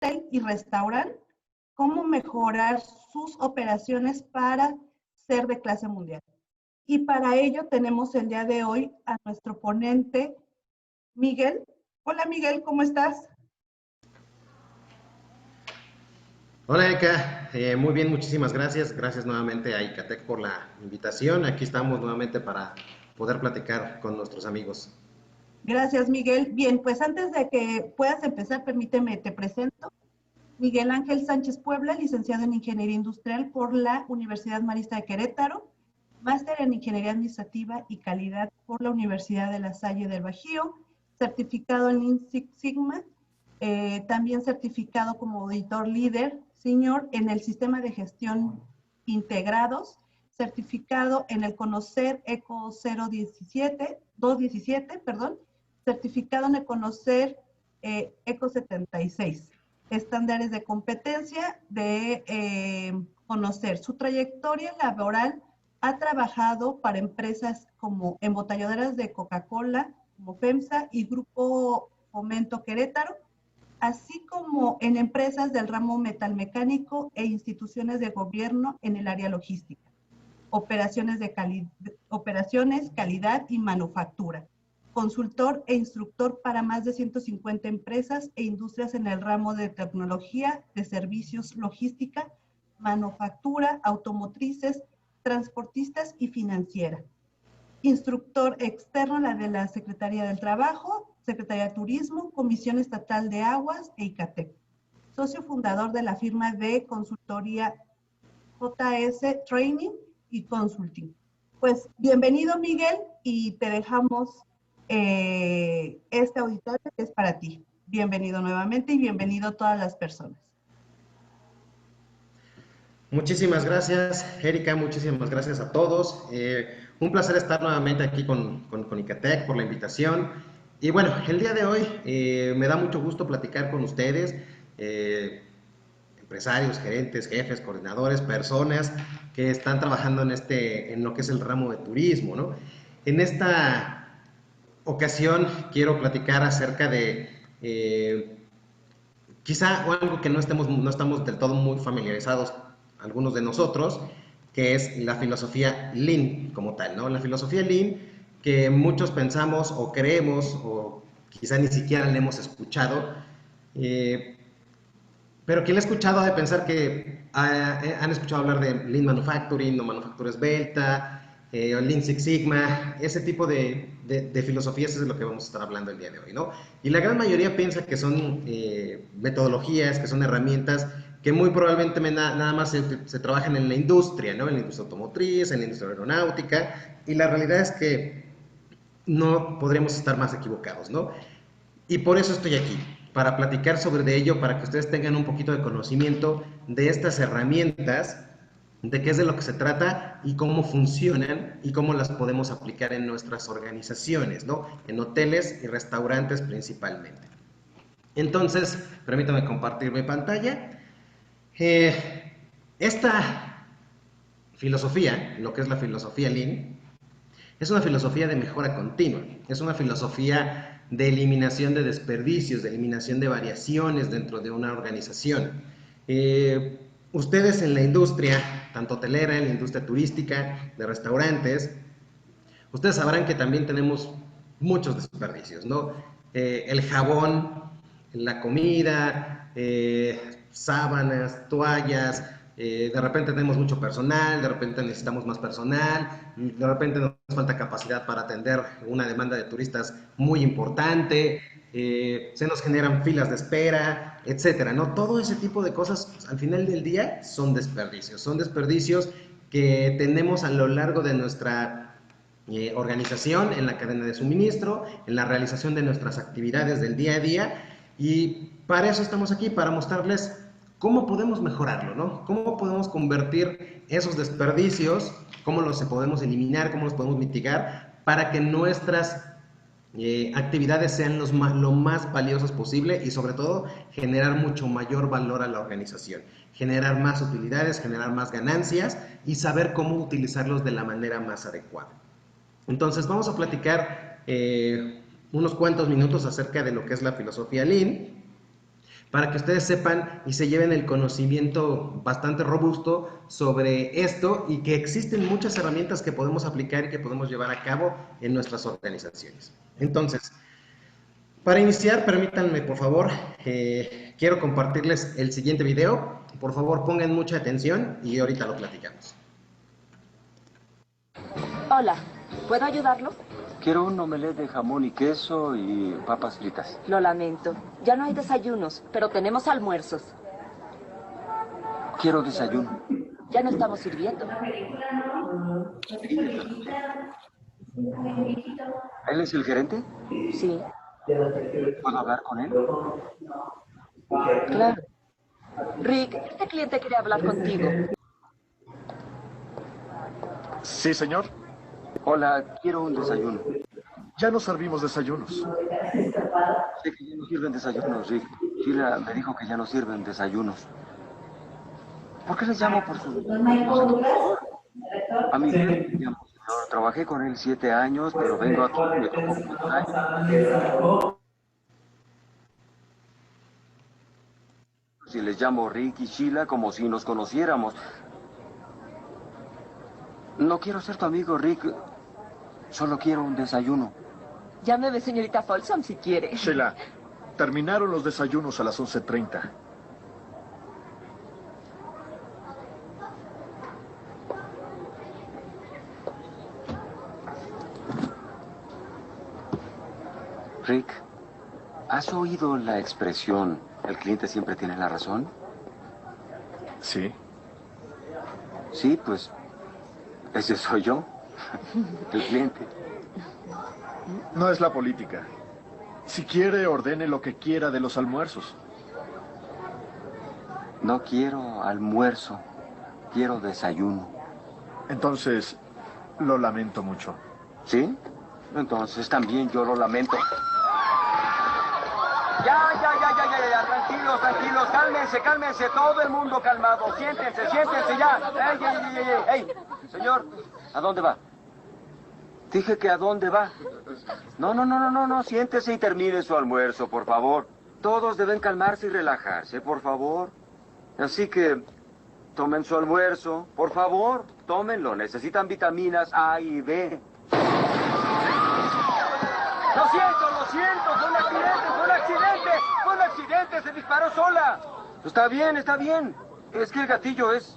hotel y restaurante, cómo mejorar sus operaciones para ser de clase mundial. Y para ello tenemos el día de hoy a nuestro ponente, Miguel. Hola Miguel, ¿cómo estás? Hola Eka, muy bien, muchísimas gracias. Gracias nuevamente a Icatec por la invitación. Aquí estamos nuevamente para poder platicar con nuestros amigos. Gracias Miguel. Bien, pues antes de que puedas empezar, permíteme, te presento. Miguel Ángel Sánchez Puebla, licenciado en Ingeniería Industrial por la Universidad Marista de Querétaro, máster en Ingeniería Administrativa y Calidad por la Universidad de La Salle del Bajío, certificado en Lean Six Sigma, también certificado como auditor líder senior en el sistema de gestión integrados, certificado en el Conocer ECO 217, perdón, certificado en el Conocer ECO 76, estándares de competencia de Conocer. Su trayectoria laboral ha trabajado para empresas como embotelladoras de Coca-Cola, como FEMSA y Grupo Fomento Querétaro, así como en empresas del ramo metalmecánico e instituciones de gobierno en el área logística, operaciones, calidad y manufactura. Consultor e instructor para más de 150 empresas e industrias en el ramo de tecnología, de servicios, logística, manufactura, automotrices, transportistas y financiera. Instructor externo de la Secretaría del Trabajo, Secretaría de Turismo, Comisión Estatal de Aguas e Icatec. Socio fundador de la firma de consultoría JS Training y Consulting. Pues bienvenido Miguel y te dejamos este auditorio que es para ti. Bienvenido nuevamente y bienvenido a todas las personas. Muchísimas gracias, Erika, muchísimas gracias a todos. Un placer estar nuevamente aquí con Icatec por la invitación. Y bueno, el día de hoy me da mucho gusto platicar con ustedes, empresarios, gerentes, jefes, coordinadores, personas que están trabajando en lo que es el ramo de turismo, ¿no? En esta ocasión quiero platicar acerca de quizá algo que no estamos del todo muy familiarizados algunos de nosotros, que es la filosofía Lean como tal, ¿no? La filosofía Lean que muchos pensamos o creemos o quizá ni siquiera la hemos escuchado, pero quien la ha escuchado ha de pensar que han escuchado hablar de Lean Manufacturing o Manufactura Esbelta, o Lean Six Sigma, ese tipo de filosofías es de lo que vamos a estar hablando el día de hoy, ¿no? Y la gran mayoría piensa que son metodologías, que son herramientas que muy probablemente nada más se trabajan en la industria, ¿no? En la industria automotriz, en la industria aeronáutica, y la realidad es que no podríamos estar más equivocados, ¿no? Y por eso estoy aquí, para platicar sobre de ello, para que ustedes tengan un poquito de conocimiento de estas herramientas, de qué es de lo que se trata y cómo funcionan y cómo las podemos aplicar en nuestras organizaciones, ¿no? En hoteles y restaurantes principalmente. Entonces, permítame compartir mi pantalla. Esta filosofía, lo que es la filosofía Lean, es una filosofía de mejora continua, es una filosofía de eliminación de desperdicios, de eliminación de variaciones dentro de una organización. Ustedes en la industria, tanto hotelera, en la industria turística, de restaurantes, ustedes sabrán que también tenemos muchos desperdicios, ¿no? El jabón, la comida, sábanas, toallas, de repente tenemos mucho personal, de repente necesitamos más personal, de repente nos falta capacidad para atender una demanda de turistas muy importante, se nos generan filas de espera, etcétera, ¿no? Todo ese tipo de cosas, pues, al final del día son desperdicios que tenemos a lo largo de nuestra organización, en la cadena de suministro, en la realización de nuestras actividades del día a día, y para eso estamos aquí, para mostrarles cómo podemos mejorarlo, ¿no? Cómo podemos convertir esos desperdicios, cómo los podemos eliminar, cómo los podemos mitigar, para que nuestras actividades sean lo más valiosas posible y sobre todo generar mucho mayor valor a la organización, generar más utilidades, generar más ganancias y saber cómo utilizarlos de la manera más adecuada. Entonces vamos a platicar unos cuantos minutos acerca de lo que es la filosofía Lean, para que ustedes sepan y se lleven el conocimiento bastante robusto sobre esto y que existen muchas herramientas que podemos aplicar y que podemos llevar a cabo en nuestras organizaciones. Entonces, para iniciar, permítanme, por favor, quiero compartirles el siguiente video. Por favor, pongan mucha atención y ahorita lo platicamos. Hola, ¿puedo ayudarlo? Quiero un omelette de jamón y queso y papas fritas. Lo lamento. Ya no hay desayunos, pero tenemos almuerzos. Quiero desayuno. Ya no estamos sirviendo. ¿Él es el gerente? Sí, ¿Puedo hablar con él? claro. Rick, este cliente quiere hablar contigo. Sí, señor. Hola, quiero un desayuno. Ya no servimos desayunos. Sé que ya no sirven desayunos, Rick. Sheila me dijo que ya no sirven desayunos. ¿Por qué les llamo por su favor? A mi jefe le llamo señor. Trabajé con él 7 años, pero vengo aquí y me tocó muchos años. Si les llamo Rick y Sheila como si nos conociéramos. No quiero ser tu amigo, Rick. Solo quiero un desayuno. Llámeme señorita Folsom si quiere. Sheila, terminaron los desayunos a las 11:30. Rick, ¿has oído la expresión "el cliente siempre tiene la razón"? Sí. Sí, pues ese soy yo, el cliente. No es la política. Si quiere, ordene lo que quiera de los almuerzos. No quiero almuerzo, quiero desayuno. Entonces, lo lamento mucho. ¿Sí? Entonces también yo lo lamento. Ya, tranquilos, tranquilos, cálmense, todo el mundo calmado, siéntense ya. ¡Ey! Señor, ¿a dónde va? Dije que ¿a dónde va? No, siéntese y termine su almuerzo, por favor. Todos deben calmarse y relajarse, por favor. Así que, tomen su almuerzo, por favor, tómenlo, necesitan vitaminas A y B. Lo siento, fue un accidente, se disparó sola. Está bien, es que el gatillo es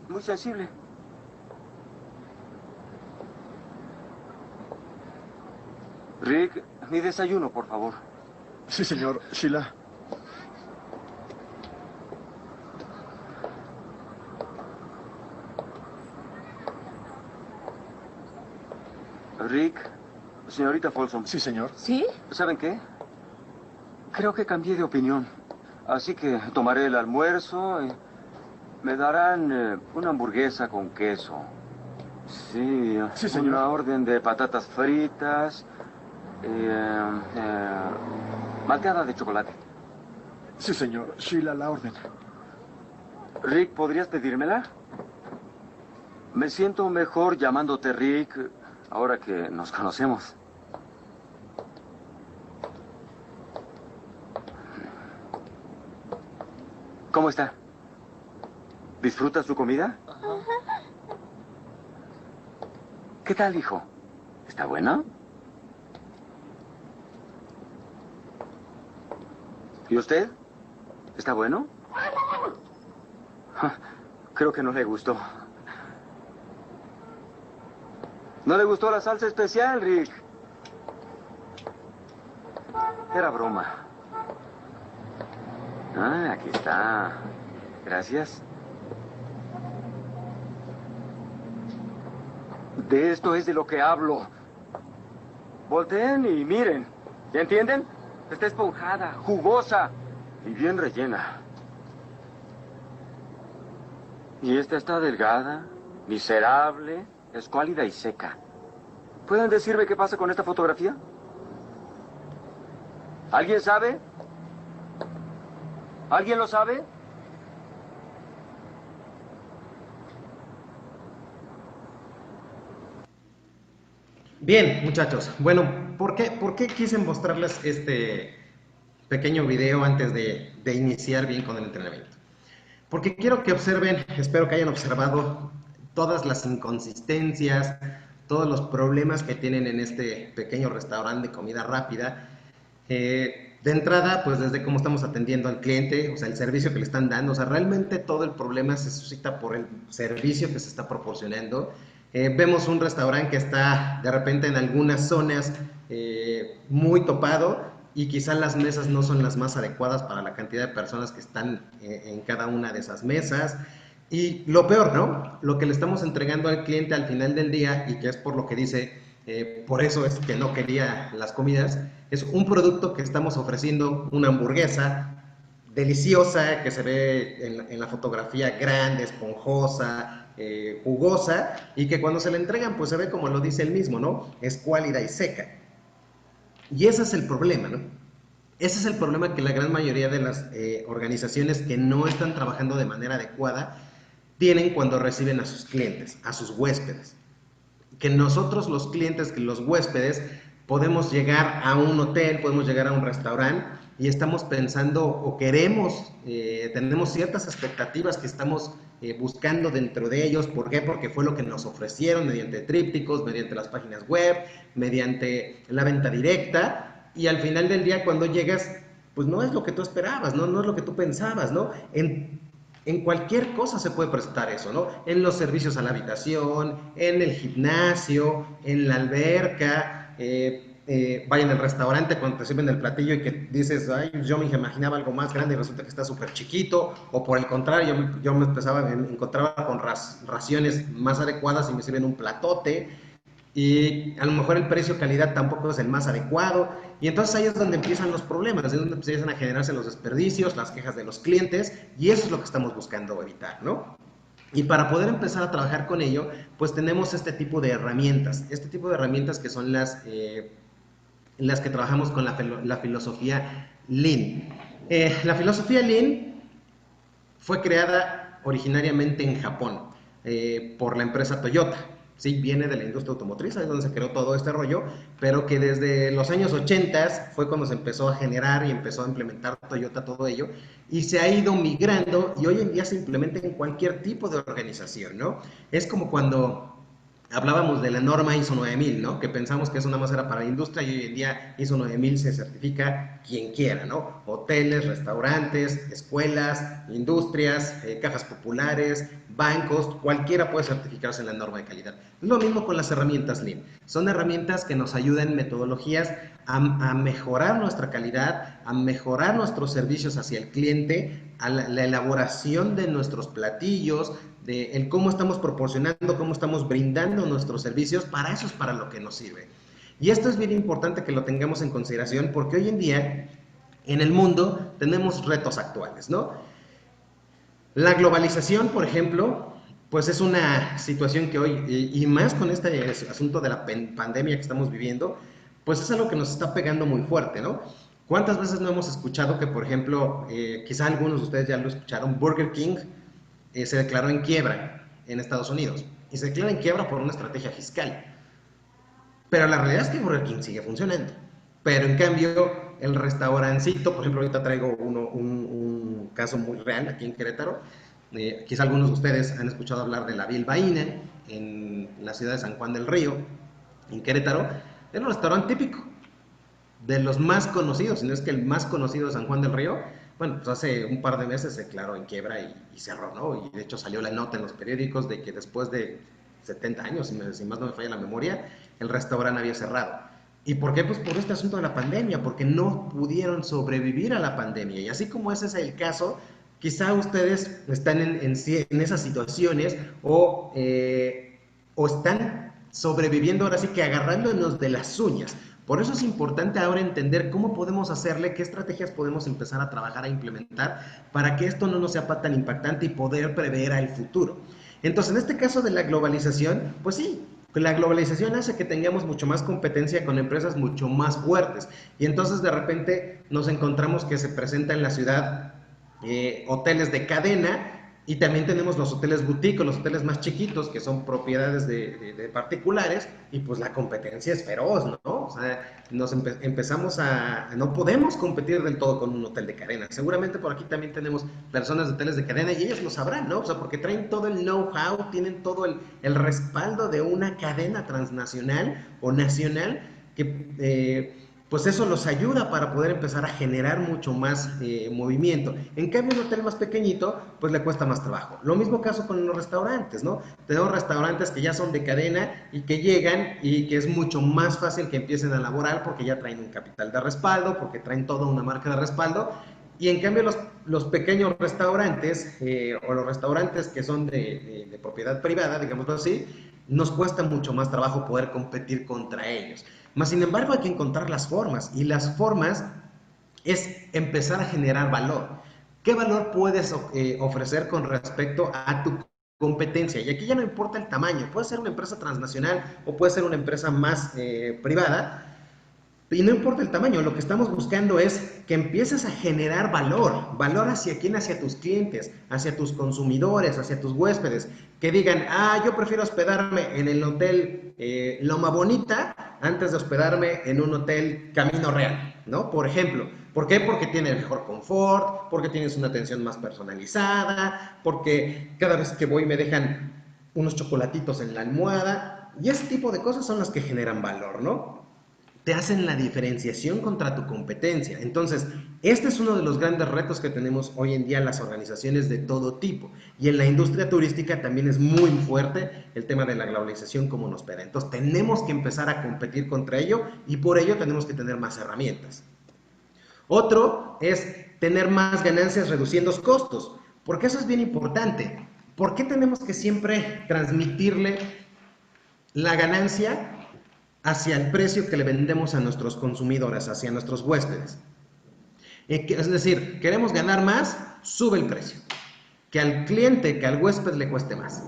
muy sensible. Rick, mi desayuno, por favor. Sí, señor. Sheila. Rick, señorita Folsom. Sí, señor. ¿Sí? ¿Saben qué? Creo que cambié de opinión. Así que tomaré el almuerzo. Me darán una hamburguesa con queso. Sí, Sí, señor. una orden de patatas fritas. Malteada de chocolate. Sí, señor. Sheila, la orden. Rick, ¿podrías pedírmela? Me siento mejor llamándote Rick ahora que nos conocemos. ¿Cómo está? ¿Disfruta su comida? ¿Qué tal, hijo? ¿Está buena? ¿Y usted? ¿Está bueno? Creo que no le gustó. ¿No le gustó la salsa especial, Rick? Era broma. Ah, aquí está. Gracias. De esto es de lo que hablo. Volteen y miren. ¿Ya entienden? Está esponjada, jugosa y bien rellena. Y esta está delgada, miserable, escuálida y seca. ¿Pueden decirme qué pasa con esta fotografía? ¿Alguien sabe? ¿Alguien lo sabe? Bien, muchachos. Bueno, ¿por qué quise mostrarles este pequeño video antes de iniciar bien con el entrenamiento. Porque quiero que observen, espero que hayan observado todas las inconsistencias, todos los problemas que tienen en este pequeño restaurante de comida rápida. De entrada, pues desde cómo estamos atendiendo al cliente, o sea, el servicio que le están dando, o sea, realmente todo el problema se suscita por el servicio que se está proporcionando. Vemos un restaurante que está de repente en algunas zonas muy topado y quizás las mesas no son las más adecuadas para la cantidad de personas que están en cada una de esas mesas. Y lo peor, ¿no? Lo que le estamos entregando al cliente al final del día, y que es por lo que dice, por eso es que no quería las comidas, es un producto que estamos ofreciendo, una hamburguesa deliciosa, que se ve en la fotografía grande, esponjosa, jugosa, y que cuando se le entregan, pues se ve como lo dice él mismo, ¿no? Es cuálida y seca. Y ese es el problema, ¿no? Ese es el problema que la gran mayoría de las organizaciones que no están trabajando de manera adecuada tienen cuando reciben a sus clientes, a sus huéspedes. Que nosotros los clientes, que los huéspedes, podemos llegar a un hotel, podemos llegar a un restaurante y estamos pensando o queremos, tenemos ciertas expectativas que estamos buscando dentro de ellos. ¿Por qué? Porque fue lo que nos ofrecieron mediante trípticos, mediante las páginas web, mediante la venta directa, y al final del día cuando llegas, pues no es lo que tú esperabas, no es lo que tú pensabas, ¿no? En cualquier cosa se puede presentar eso, ¿no? En los servicios a la habitación, en el gimnasio, en la alberca, vaya en el restaurante cuando te sirven el platillo y que dices, ay, yo me imaginaba algo más grande y resulta que está súper chiquito, o por el contrario, yo me encontraba con raciones más adecuadas y me sirven un platote, y a lo mejor el precio-calidad tampoco es el más adecuado, y entonces ahí es donde empiezan los problemas, es donde empiezan a generarse los desperdicios, las quejas de los clientes, y eso es lo que estamos buscando evitar, ¿no? Y para poder empezar a trabajar con ello, pues tenemos este tipo de herramientas que son las que trabajamos con la filosofía Lean. La filosofía Lean fue creada originariamente en Japón por la empresa Toyota. Sí, viene de la industria automotriz, ahí es donde se creó todo este rollo, pero que desde los años 80 fue cuando se empezó a generar y empezó a implementar Toyota todo ello, y se ha ido migrando, y hoy en día se implementa en cualquier tipo de organización, ¿no? Es como cuando hablábamos de la norma ISO 9000, ¿no? Que pensamos que eso nada más era para la industria, y hoy en día ISO 9000 se certifica quien quiera, ¿no? Hoteles, restaurantes, escuelas, industrias, cajas populares, bancos, cualquiera puede certificarse en la norma de calidad. Lo mismo con las herramientas Lean. Son herramientas que nos ayudan, metodologías a mejorar nuestra calidad, a mejorar nuestros servicios hacia el cliente, a la elaboración de nuestros platillos, de el cómo estamos proporcionando, cómo estamos brindando nuestros servicios. Para eso es para lo que nos sirve. Y esto es bien importante que lo tengamos en consideración, porque hoy en día en el mundo tenemos retos actuales, ¿no? La globalización, por ejemplo, pues es una situación que hoy, y más con este asunto de la pandemia que estamos viviendo, pues es algo que nos está pegando muy fuerte, ¿no? ¿Cuántas veces no hemos escuchado que, por ejemplo, quizá algunos de ustedes ya lo escucharon, Burger King se declaró en quiebra en Estados Unidos, y se declara en quiebra por una estrategia fiscal? Pero la realidad es que Burger King sigue funcionando. Pero en cambio, el restaurancito, por ejemplo, ahorita traigo un caso muy real aquí en Querétaro. Quizá algunos de ustedes han escuchado hablar de la Bilbaína en la ciudad de San Juan del Río, en Querétaro. Era un restaurante típico, de los más conocidos, si no es que el más conocido de San Juan del Río. Bueno, pues hace un par de meses se declaró en quiebra y cerró, ¿no? Y de hecho salió la nota en los periódicos de que después de 70 años, si más no me falla la memoria, el restaurante había cerrado. ¿Y por qué? Pues por este asunto de la pandemia, porque no pudieron sobrevivir a la pandemia. Y así como ese es el caso, quizá ustedes están en esas situaciones o están sobreviviendo ahora sí que agarrándonos de las uñas. Por eso es importante ahora entender cómo podemos hacerle, qué estrategias podemos empezar a trabajar, a implementar, para que esto no nos sea tan impactante y poder prever al futuro. Entonces, en este caso de la globalización, pues sí, la globalización hace que tengamos mucho más competencia con empresas mucho más fuertes. Y entonces de repente nos encontramos que se presenta en la ciudad hoteles de cadena, y también tenemos los hoteles boutique, los hoteles más chiquitos, que son propiedades de particulares, y pues la competencia es feroz, ¿no? ¿no? O sea, empezamos no podemos competir del todo con un hotel de cadena. Seguramente por aquí también tenemos personas de hoteles de cadena y ellos lo sabrán, ¿no? O sea, porque traen todo el know-how, tienen todo el respaldo de una cadena transnacional o nacional que pues eso los ayuda para poder empezar a generar mucho más movimiento. En cambio, un hotel más pequeñito, pues le cuesta más trabajo. Lo mismo caso con los restaurantes, ¿no? Tenemos restaurantes que ya son de cadena y que llegan y que es mucho más fácil que empiecen a laborar porque ya traen un capital de respaldo, porque traen toda una marca de respaldo. Y en cambio los pequeños restaurantes o los restaurantes que son de propiedad privada, digámoslo así, nos cuesta mucho más trabajo poder competir contra ellos. Mas, sin embargo, hay que encontrar las formas, y las formas es empezar a generar valor. ¿Qué valor puedes ofrecer con respecto a tu competencia? Y aquí ya no importa el tamaño, puede ser una empresa transnacional o puede ser una empresa más privada, y no importa el tamaño, lo que estamos buscando es que empieces a generar valor hacia quién, hacia tus clientes, hacia tus consumidores, hacia tus huéspedes, que digan, yo prefiero hospedarme en el hotel Loma Bonita antes de hospedarme en un hotel Camino Real, ¿no? Por ejemplo, ¿por qué? Porque tiene mejor confort, porque tienes una atención más personalizada, porque cada vez que voy me dejan unos chocolatitos en la almohada, y ese tipo de cosas son las que generan valor, ¿no? Te hacen la diferenciación contra tu competencia. Entonces, este es uno de los grandes retos que tenemos hoy en día las organizaciones de todo tipo. Y en la industria turística también es muy fuerte el tema de la globalización como nos pega. Entonces, tenemos que empezar a competir contra ello y por ello tenemos que tener más herramientas. Otro es tener más ganancias reduciendo costos, porque eso es bien importante. ¿Por qué tenemos que siempre transmitirle la ganancia hacia el precio que le vendemos a nuestros consumidores, hacia nuestros huéspedes? Es decir, queremos ganar más, sube el precio. Que al cliente, que al huésped le cueste más.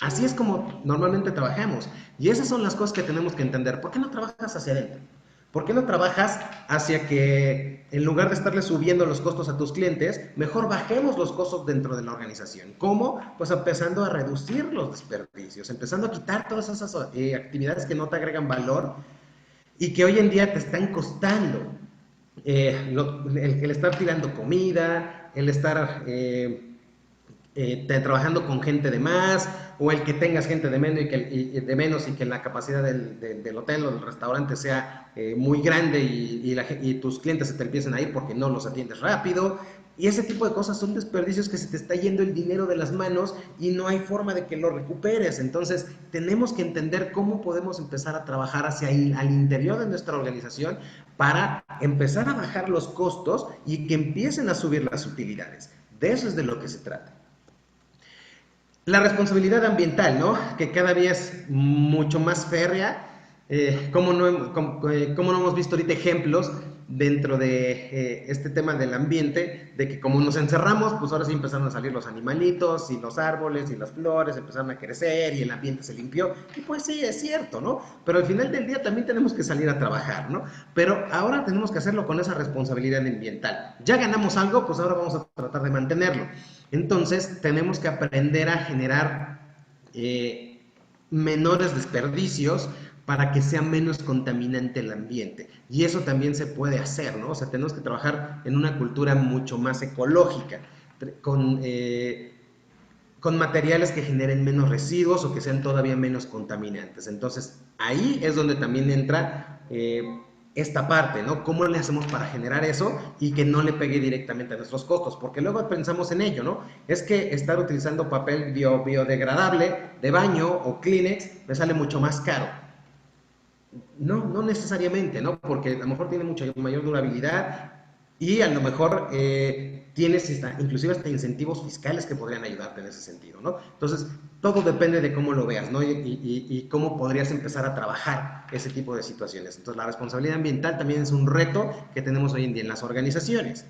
Así es como normalmente trabajamos. Y esas son las cosas que tenemos que entender. ¿Por qué no trabajas hacia adentro? ¿Por qué no trabajas hacia que, en lugar de estarle subiendo los costos a tus clientes, mejor bajemos los costos dentro de la organización? ¿Cómo? Pues empezando a reducir los desperdicios, empezando a quitar todas esas actividades que no te agregan valor y que hoy en día te están costando. El estar tirando comida, el estar trabajando con gente de más, o el que tengas gente de menos y que la capacidad del hotel o del restaurante sea muy grande y tus clientes se te empiecen a ir porque no los atiendes rápido. Y ese tipo de cosas son desperdicios que se te está yendo el dinero de las manos y no hay forma de que lo recuperes. Entonces tenemos que entender cómo podemos empezar a trabajar hacia ahí, al interior de nuestra organización, para empezar a bajar los costos y que empiecen a subir las utilidades. De eso es de lo que se trata. La responsabilidad ambiental, ¿no? Que cada día es mucho más férrea. ¿Cómo no hemos visto ahorita ejemplos dentro de este tema del ambiente? De que como nos encerramos, pues ahora sí empezaron a salir los animalitos y los árboles y las flores empezaron a crecer y el ambiente se limpió. Y pues sí, es cierto, ¿no? Pero al final del día también tenemos que salir a trabajar, ¿no? Pero ahora tenemos que hacerlo con esa responsabilidad ambiental. Ya ganamos algo, pues ahora vamos a tratar de mantenerlo. Entonces tenemos que aprender a generar menores desperdicios para que sea menos contaminante el ambiente. Y eso también se puede hacer, ¿no? O sea, tenemos que trabajar en una cultura mucho más ecológica, con materiales que generen menos residuos o que sean todavía menos contaminantes. Entonces, ahí es donde también entra esta parte, ¿no? ¿Cómo le hacemos para generar eso y que no le pegue directamente a nuestros costos? Porque luego pensamos en ello, ¿no? Es que estar utilizando papel biodegradable de baño o Kleenex me sale mucho más caro. No, no necesariamente, ¿no? Porque a lo mejor tiene mucha mayor durabilidad y a lo mejor tienes inclusive hasta incentivos fiscales que podrían ayudarte en ese sentido, ¿no? Entonces, todo depende de cómo lo veas, ¿no? Y cómo podrías empezar a trabajar ese tipo de situaciones. Entonces, la responsabilidad ambiental también es un reto que tenemos hoy en día en las organizaciones.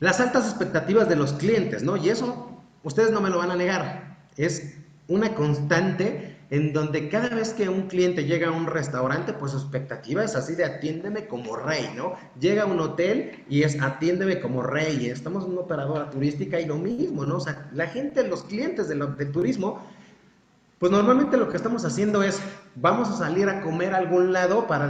Las altas expectativas de los clientes, ¿no? Y eso, ustedes no me lo van a negar, es una constante en donde cada vez que un cliente llega a un restaurante, pues su expectativa es así de atiéndeme como rey, ¿no? Llega a un hotel y es atiéndeme como rey, estamos en una operadora turística y lo mismo, ¿no? O sea, la gente, los clientes del turismo Pues normalmente lo que estamos haciendo es, vamos a salir a comer a algún lado para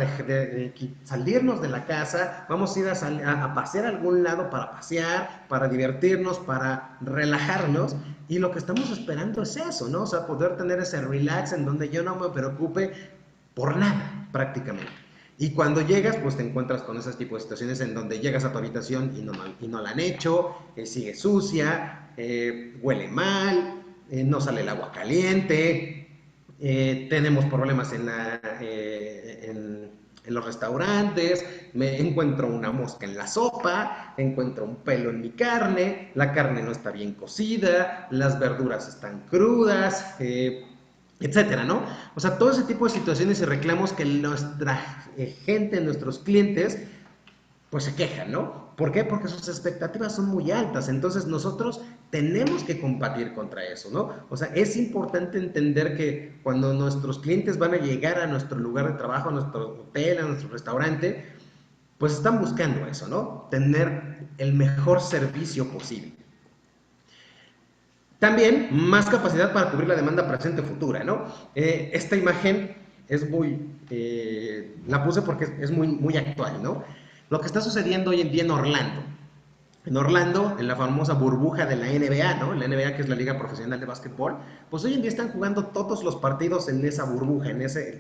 salirnos de la casa, vamos a ir a pasear a algún lado para pasear, para divertirnos, para relajarnos, y lo que estamos esperando es eso, ¿no? O sea, poder tener ese relax en donde yo no me preocupe por nada, prácticamente. Y cuando llegas, pues te encuentras con ese tipo de situaciones en donde llegas a tu habitación y no la han hecho, sigue sucia, huele mal, no sale el agua caliente, tenemos problemas en los restaurantes, me encuentro una mosca en la sopa, encuentro un pelo en mi carne, la carne no está bien cocida, las verduras están crudas, etcétera, ¿no? O sea, todo ese tipo de situaciones y reclamos que nuestra gente, nuestros clientes, pues se quejan, ¿no? ¿Por qué? Porque sus expectativas son muy altas, entonces nosotros tenemos que combatir contra eso, ¿no? O sea, es importante entender que cuando nuestros clientes van a llegar a nuestro lugar de trabajo, a nuestro hotel, a nuestro restaurante, pues están buscando eso, ¿no? Tener el mejor servicio posible. También más capacidad para cubrir la demanda presente o futura, ¿no? Esta imagen es la puse porque es muy actual, ¿no? Lo que está sucediendo hoy en día en Orlando. En Orlando, en la famosa burbuja de la NBA, ¿no? La NBA, que es la Liga Profesional de Básquetbol, pues hoy en día están jugando todos los partidos en esa burbuja,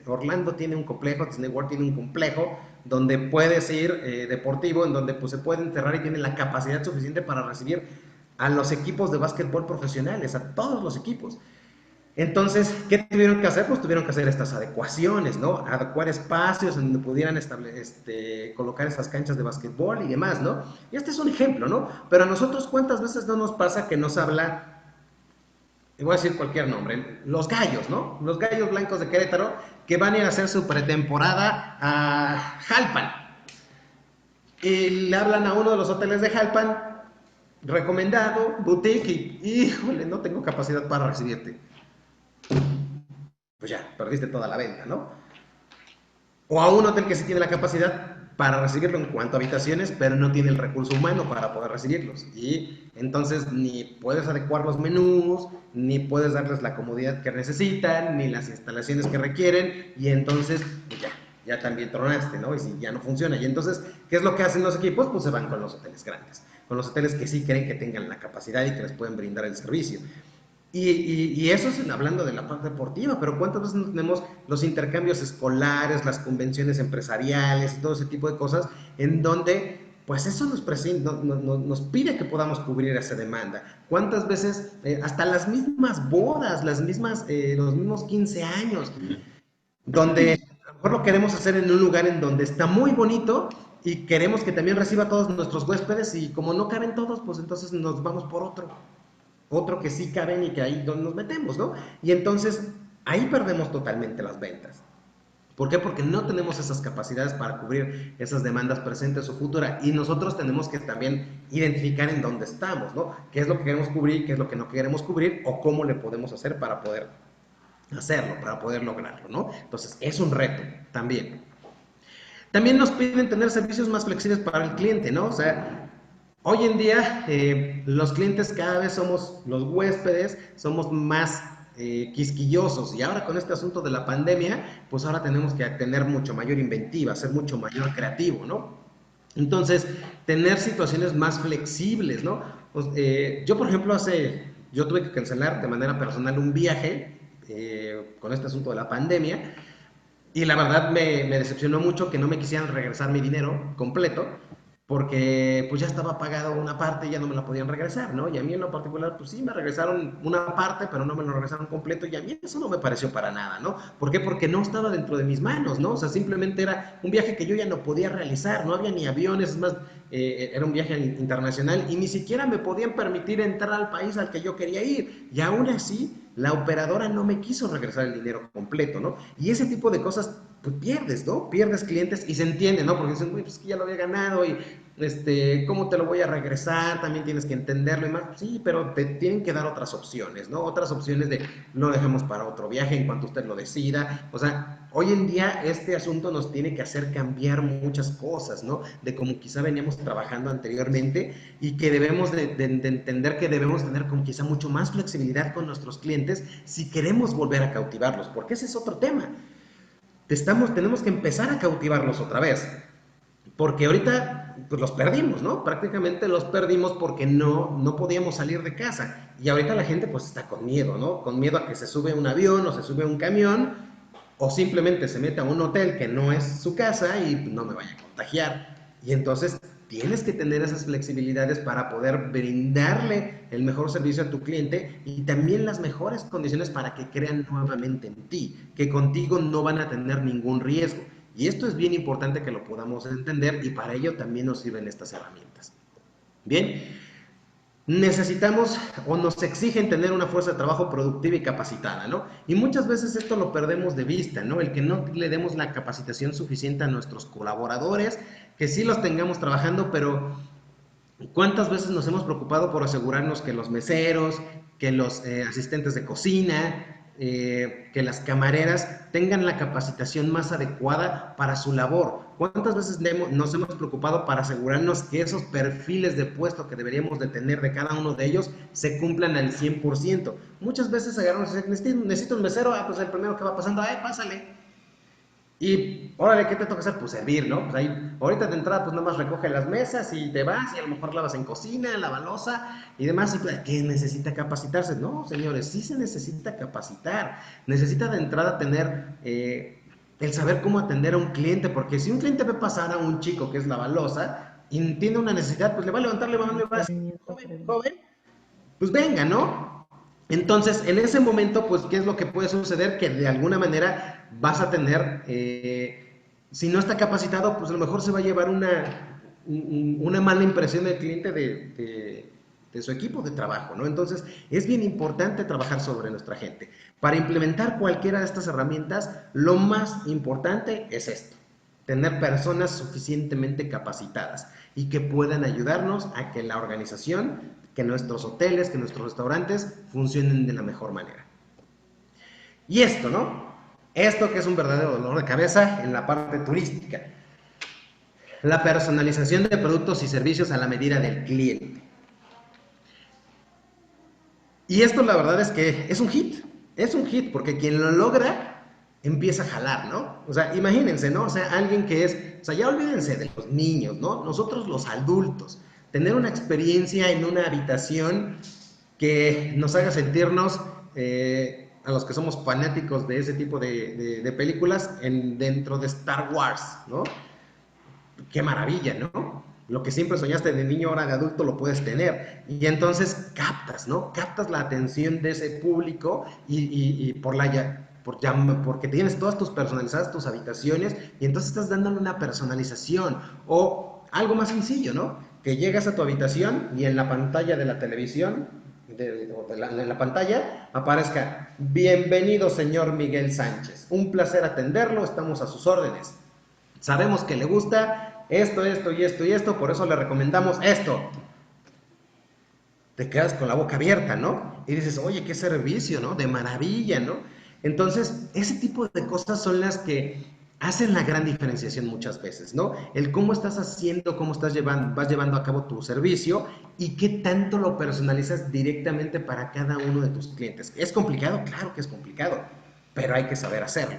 Orlando tiene un complejo, Disney World tiene un complejo donde puedes ir deportivo, en donde pues se puede enterrar y tiene la capacidad suficiente para recibir a los equipos de básquetbol profesionales, a todos los equipos. Entonces, ¿qué tuvieron que hacer? Pues tuvieron que hacer estas adecuaciones, ¿no? Adecuar espacios en donde pudieran colocar esas canchas de básquetbol y demás, ¿no? Y este es un ejemplo, ¿no? Pero a nosotros, ¿cuántas veces no nos pasa que nos habla, y voy a decir cualquier nombre, los gallos, ¿no? Los gallos blancos de Querétaro, que van a ir a hacer su pretemporada a Jalpan. Y le hablan a uno de los hoteles de Jalpan, recomendado, boutique, y híjole, no tengo capacidad para recibirte. Pues ya, perdiste toda la venta, ¿no? O a un hotel que sí tiene la capacidad para recibirlo en cuanto a habitaciones, pero no tiene el recurso humano para poder recibirlos. Y entonces ni puedes adecuar los menús, ni puedes darles la comodidad que necesitan, ni las instalaciones que requieren, y entonces pues ya también tronaste, ¿no? Y si ya no funciona. Y entonces, ¿qué es lo que hacen los equipos? Pues se van con los hoteles grandes, con los hoteles que sí creen que tengan la capacidad y que les pueden brindar el servicio. Y eso es hablando de la parte deportiva, pero ¿cuántas veces no tenemos los intercambios escolares, las convenciones empresariales y todo ese tipo de cosas en donde pues eso nos pide que podamos cubrir esa demanda? ¿Cuántas veces hasta las mismas bodas, los mismos 15 años, donde a lo mejor lo queremos hacer en un lugar en donde está muy bonito y queremos que también reciba a todos nuestros huéspedes y como no caben todos, pues entonces nos vamos por otro que sí caben y que ahí donde nos metemos, ¿no? Y entonces ahí perdemos totalmente las ventas. ¿Por qué? Porque no tenemos esas capacidades para cubrir esas demandas presentes o futuras y nosotros tenemos que también identificar en dónde estamos, ¿no? ¿Qué es lo que queremos cubrir, qué es lo que no queremos cubrir o cómo le podemos hacer para poder hacerlo, para poder lograrlo, ¿no? Entonces es un reto también. También nos piden tener servicios más flexibles para el cliente, ¿no? O sea, hoy en día, los clientes cada vez somos, los huéspedes, somos más quisquillosos y ahora con este asunto de la pandemia, pues ahora tenemos que tener mucho mayor inventiva, ser mucho mayor creativo, ¿no? Entonces, tener situaciones más flexibles, ¿no? Pues, yo, por ejemplo, yo tuve que cancelar de manera personal un viaje con este asunto de la pandemia y la verdad me decepcionó mucho que no me quisieran regresar mi dinero completo porque pues ya estaba pagado una parte y ya no me la podían regresar, ¿no? Y a mí en lo particular, pues sí, me regresaron una parte, pero no me lo regresaron completo y a mí eso no me pareció para nada, ¿no? ¿Por qué? Porque no estaba dentro de mis manos, ¿no? O sea, simplemente era un viaje que yo ya no podía realizar, no había ni aviones, es más, era un viaje internacional y ni siquiera me podían permitir entrar al país al que yo quería ir. Y aún así, la operadora no me quiso regresar el dinero completo, ¿no? Y ese tipo de cosas pues pierdes, ¿no? Pierdes clientes y se entiende, ¿no? Porque dicen, uy, pues que ya lo había ganado y ¿cómo te lo voy a regresar? También tienes que entenderlo y más. Sí, pero te tienen que dar otras opciones, ¿no? Otras opciones de lo dejamos para otro viaje en cuanto usted lo decida. O sea, hoy en día este asunto nos tiene que hacer cambiar muchas cosas, ¿no? De como quizá veníamos trabajando anteriormente y que debemos de entender que debemos tener como quizá mucho más flexibilidad con nuestros clientes si queremos volver a cautivarlos, porque ese es otro tema. Tenemos que empezar a cautivarlos otra vez, porque ahorita pues los perdimos, ¿no? Prácticamente los perdimos porque no podíamos salir de casa, y ahorita la gente pues está con miedo, ¿no? Con miedo a que se sube a un avión o se sube a un camión o simplemente se mete a un hotel que no es su casa y no me vaya a contagiar. Y entonces tienes que tener esas flexibilidades para poder brindarle el mejor servicio a tu cliente y también las mejores condiciones para que crean nuevamente en ti, que contigo no van a tener ningún riesgo. Y esto es bien importante que lo podamos entender y para ello también nos sirven estas herramientas. Bien, necesitamos o nos exigen tener una fuerza de trabajo productiva y capacitada, ¿no? Y muchas veces esto lo perdemos de vista, ¿no? El que no le demos la capacitación suficiente a nuestros colaboradores, que sí los tengamos trabajando, pero ¿cuántas veces nos hemos preocupado por asegurarnos que los meseros, que los asistentes de cocina, que las camareras tengan la capacitación más adecuada para su labor? ¿Cuántas veces nos hemos preocupado para asegurarnos que esos perfiles de puesto que deberíamos de tener de cada uno de ellos se cumplan al 100%? Muchas veces agarramos y dicen, necesito un mesero, pues el primero que va pasando, pásale. Y, órale, ¿qué te toca hacer? Pues servir, ¿no? Pues ahí, ahorita de entrada, pues nomás recoge las mesas y te vas y a lo mejor lavas en cocina, lava loza y demás. Y pues, ¿qué necesita capacitarse? No, señores, sí se necesita capacitar. Necesita de entrada tener el saber cómo atender a un cliente, porque si un cliente ve pasar a un chico que es lavaloza y tiene una necesidad, pues le va a levantar, le va a decir, joven, pues venga, ¿no? Entonces, en ese momento, pues, ¿qué es lo que puede suceder? Que de alguna manera vas a tener, si no está capacitado, pues a lo mejor se va a llevar una mala impresión del cliente de su equipo de trabajo, ¿no? Entonces, es bien importante trabajar sobre nuestra gente. Para implementar cualquiera de estas herramientas, lo más importante es esto: tener personas suficientemente capacitadas y que puedan ayudarnos a que la organización, que nuestros hoteles, que nuestros restaurantes funcionen de la mejor manera. Y esto, ¿no? Esto que es un verdadero dolor de cabeza en la parte turística. La personalización de productos y servicios a la medida del cliente. Y esto la verdad es que es un hit porque quien lo logra empieza a jalar, ¿no? O sea, imagínense, ¿no? O sea, alguien que es, o sea, ya olvídense de los niños, ¿no? Nosotros los adultos, tener una experiencia en una habitación que nos haga sentirnos, a los que somos fanáticos de ese tipo de películas, dentro de Star Wars, ¿no? Qué maravilla, ¿no? Lo que siempre soñaste de niño, ahora de adulto lo puedes tener. Y entonces captas, ¿no? Captas la atención de ese público y porque tienes todas tus personalizadas tus habitaciones y entonces estás dándole una personalización. O algo más sencillo, ¿no? Que llegas a tu habitación y en la pantalla de la televisión, en la pantalla, aparezca: bienvenido, señor Miguel Sánchez. Un placer atenderlo, estamos a sus órdenes. Sabemos que le gusta esto, esto y esto y esto, por eso le recomendamos esto. Te quedas con la boca abierta, ¿no? Y dices, oye, qué servicio, ¿no? De maravilla, ¿no? Entonces, ese tipo de cosas son las que hacen la gran diferenciación muchas veces, ¿no? El cómo estás haciendo, cómo vas llevando a cabo tu servicio y qué tanto lo personalizas directamente para cada uno de tus clientes. ¿Es complicado? Claro que es complicado, pero hay que saber hacerlo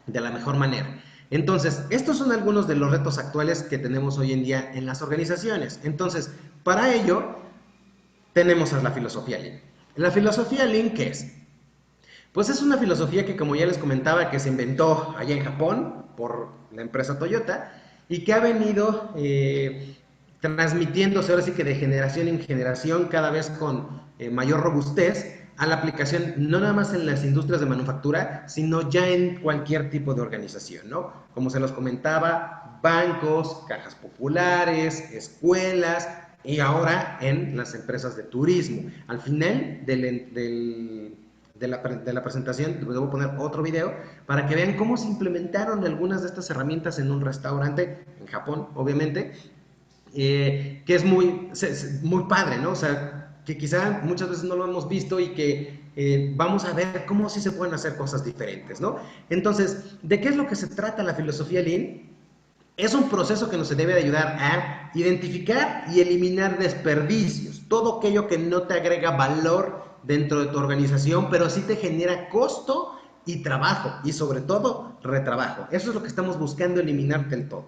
de la mejor manera. Entonces, estos son algunos de los retos actuales que tenemos hoy en día en las organizaciones. Entonces, para ello, tenemos a la filosofía Lean. La filosofía Lean, ¿qué es? Pues es una filosofía que, como ya les comentaba, que se inventó allá en Japón por la empresa Toyota y que ha venido transmitiéndose ahora sí que de generación en generación, cada vez con mayor robustez, a la aplicación no nada más en las industrias de manufactura, sino ya en cualquier tipo de organización, ¿no? Como se los comentaba, bancos, cajas populares, escuelas y ahora en las empresas de turismo. Al final de la presentación, debo poner otro video para que vean cómo se implementaron algunas de estas herramientas en un restaurante, en Japón, obviamente, que es muy padre, ¿no? O sea, que quizá muchas veces no lo hemos visto y que vamos a ver cómo sí se pueden hacer cosas diferentes, ¿no? Entonces, ¿de qué es lo que se trata la filosofía Lean? Es un proceso que nos debe de ayudar a identificar y eliminar desperdicios, todo aquello que no te agrega valor dentro de tu organización, pero sí te genera costo y trabajo, y sobre todo, retrabajo. Eso es lo que estamos buscando eliminar del todo.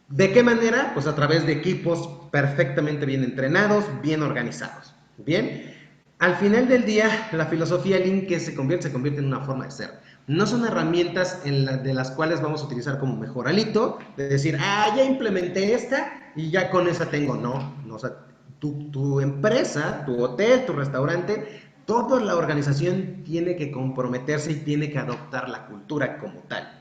¿De qué manera? Pues a través de equipos perfectamente bien entrenados, bien organizados. Bien, al final del día, la filosofía Lean que se convierte en una forma de ser. No son herramientas de las cuales vamos a utilizar como mejoralito, de decir, ya implementé esta y ya con esa tengo. No, o sea, tu empresa, tu hotel, tu restaurante, toda la organización tiene que comprometerse y tiene que adoptar la cultura como tal.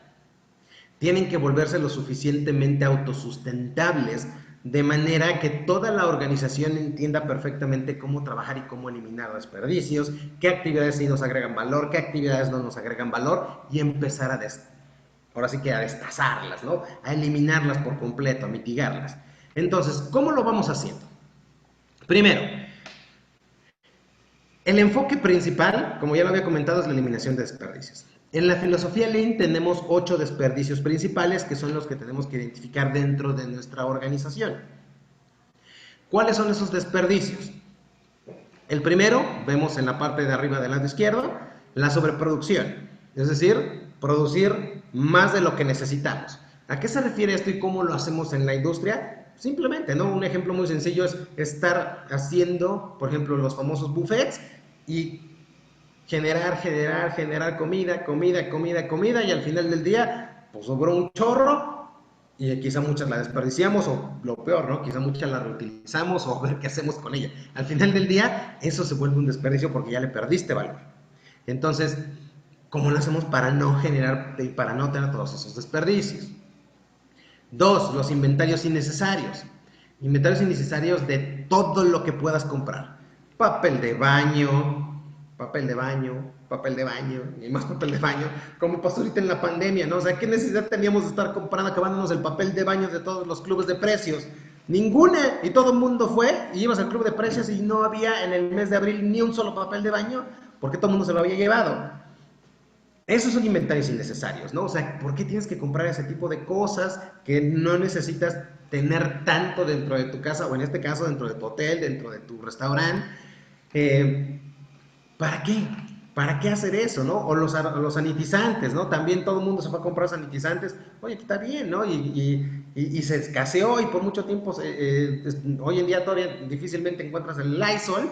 Tienen que volverse lo suficientemente autosustentables, de manera que toda la organización entienda perfectamente cómo trabajar y cómo eliminar desperdicios, qué actividades sí nos agregan valor, qué actividades no nos agregan valor, y empezar ahora sí que a destazarlas, ¿no? A eliminarlas por completo, a mitigarlas. Entonces, ¿cómo lo vamos haciendo? Primero, el enfoque principal, como ya lo había comentado, es la eliminación de desperdicios. En la filosofía Lean tenemos 8 desperdicios principales que son los que tenemos que identificar dentro de nuestra organización. ¿Cuáles son esos desperdicios? El primero, vemos en la parte de arriba del lado izquierdo, la sobreproducción, es decir, producir más de lo que necesitamos. ¿A qué se refiere esto y cómo lo hacemos en la industria? Simplemente, ¿no? Un ejemplo muy sencillo es estar haciendo, por ejemplo, los famosos buffets y generar comida y al final del día, pues sobró un chorro y quizá muchas la desperdiciamos o lo peor, ¿no? Quizá muchas la reutilizamos o ver qué hacemos con ella. Al final del día, eso se vuelve un desperdicio porque ya le perdiste valor. Entonces, ¿cómo lo hacemos para no generar y para no tener todos esos desperdicios? 2, los inventarios innecesarios. Inventarios innecesarios de todo lo que puedas comprar. Papel de baño, y más papel de baño, como pasó ahorita en la pandemia, ¿no? O sea, ¿qué necesidad teníamos de estar comprando, acabándonos el papel de baño de todos los clubes de precios? Ninguna, y todo el mundo fue, y ibas al club de precios y no había en el mes de abril ni un solo papel de baño, porque todo el mundo se lo había llevado. Esos son inventarios innecesarios, ¿no? O sea, ¿por qué tienes que comprar ese tipo de cosas que no necesitas tener tanto dentro de tu casa, o en este caso dentro de tu hotel, dentro de tu restaurante? ¿Para qué? ¿Para qué hacer eso, no? O los sanitizantes, ¿no? También todo el mundo se fue a comprar sanitizantes. Oye, está bien, ¿no? Y se escaseó y por mucho tiempo, hoy en día todavía difícilmente encuentras el Lysol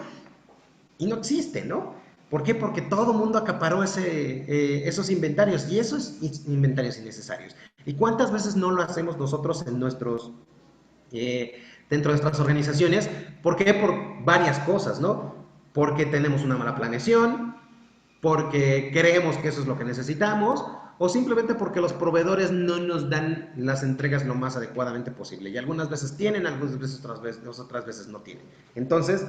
y no existe, ¿no? ¿Por qué? Porque todo el mundo acaparó esos inventarios y esos inventarios innecesarios. ¿Y cuántas veces no lo hacemos nosotros en dentro de nuestras organizaciones? ¿Por qué? Por varias cosas, ¿no? Porque tenemos una mala planeación, porque creemos que eso es lo que necesitamos, o simplemente porque los proveedores no nos dan las entregas lo más adecuadamente posible. Y algunas veces tienen, algunas veces otras veces no tienen. Entonces,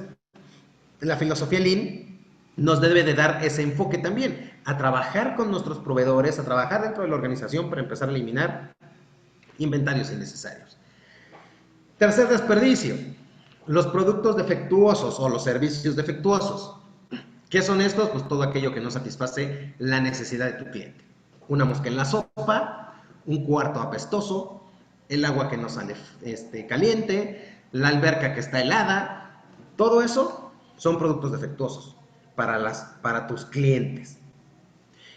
la filosofía Lean nos debe de dar ese enfoque también, a trabajar con nuestros proveedores, a trabajar dentro de la organización para empezar a eliminar inventarios innecesarios. Tercer desperdicio, los productos defectuosos o los servicios defectuosos. ¿Qué son estos? Pues todo aquello que no satisface la necesidad de tu cliente. Una mosca en la sopa, un cuarto apestoso, el agua que no sale caliente, la alberca que está helada. Todo eso son productos defectuosos para tus clientes.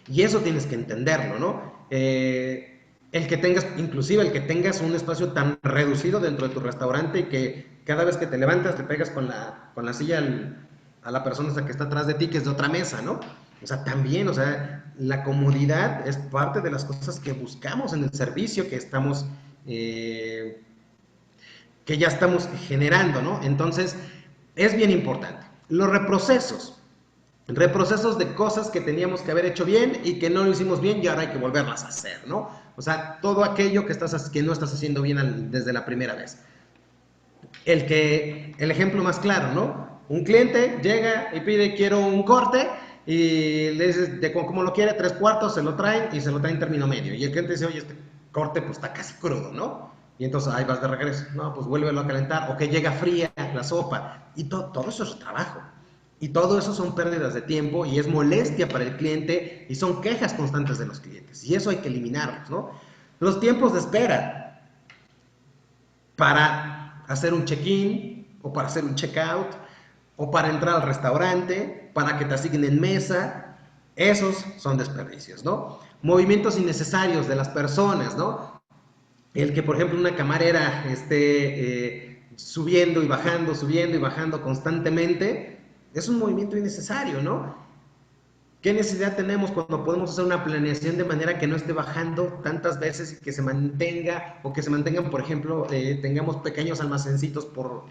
Y eso tienes que entenderlo, ¿no? Inclusive el que tengas un espacio tan reducido dentro de tu restaurante y que cada vez que te levantas te pegas con la silla a la persona que está atrás de ti, que es de otra mesa, ¿no? O sea, también, o sea, la comodidad es parte de las cosas que buscamos en el servicio que ya estamos generando, ¿no? Entonces, es bien importante. Los reprocesos de cosas que teníamos que haber hecho bien y que no lo hicimos bien y ahora hay que volverlas a hacer, ¿no? O sea, todo aquello que no estás haciendo bien desde la primera vez. El ejemplo más claro, ¿no? Un cliente llega y pide, quiero un corte, y le dices, como lo quiere, 3/4, se lo traen y se lo traen término medio. Y el cliente dice, oye, este corte pues está casi crudo, ¿no? Y entonces ahí vas de regreso, no, pues vuélvelo a calentar, o que llega fría la sopa, y todo eso es trabajo. Y todo eso son pérdidas de tiempo y es molestia para el cliente y son quejas constantes de los clientes. Y eso hay que eliminarlos, ¿no? Los tiempos de espera para hacer un check-in o para hacer un check-out o para entrar al restaurante, para que te asignen mesa, esos son desperdicios, ¿no? Movimientos innecesarios de las personas, ¿no? El que, por ejemplo, una camarera esté subiendo y bajando constantemente, es un movimiento innecesario, ¿no? ¿Qué necesidad tenemos cuando podemos hacer una planeación de manera que no esté bajando tantas veces y que se mantenga, o que se mantengan, por ejemplo, tengamos pequeños almacencitos por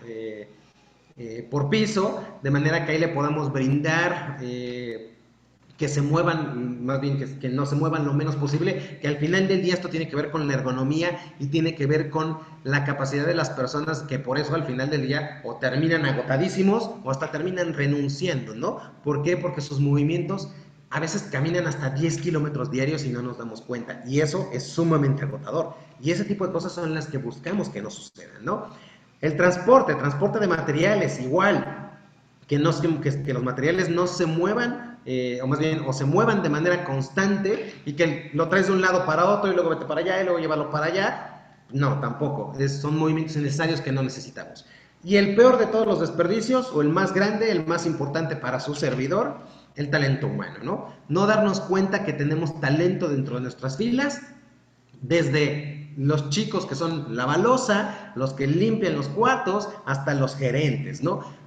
piso, de manera que ahí le podamos brindar que se muevan, más bien que no se muevan lo menos posible, que al final del día esto tiene que ver con la ergonomía y tiene que ver con la capacidad de las personas, que por eso al final del día o terminan agotadísimos o hasta terminan renunciando, ¿no? ¿Por qué? Porque sus movimientos a veces caminan hasta 10 kilómetros diarios y no nos damos cuenta, y eso es sumamente agotador, y ese tipo de cosas son las que buscamos que no sucedan, ¿no? El transporte de materiales, igual, que los materiales no se muevan, o más bien, o se muevan de manera constante y que lo traes de un lado para otro y luego vete para allá y luego llévalo para allá. No, tampoco. Son movimientos innecesarios que no necesitamos. Y el peor de todos los desperdicios, o el más grande, el más importante para su servidor, el talento humano, ¿no? No darnos cuenta que tenemos talento dentro de nuestras filas, desde los chicos que son la balosa, los que limpian los cuartos, hasta los gerentes, ¿no?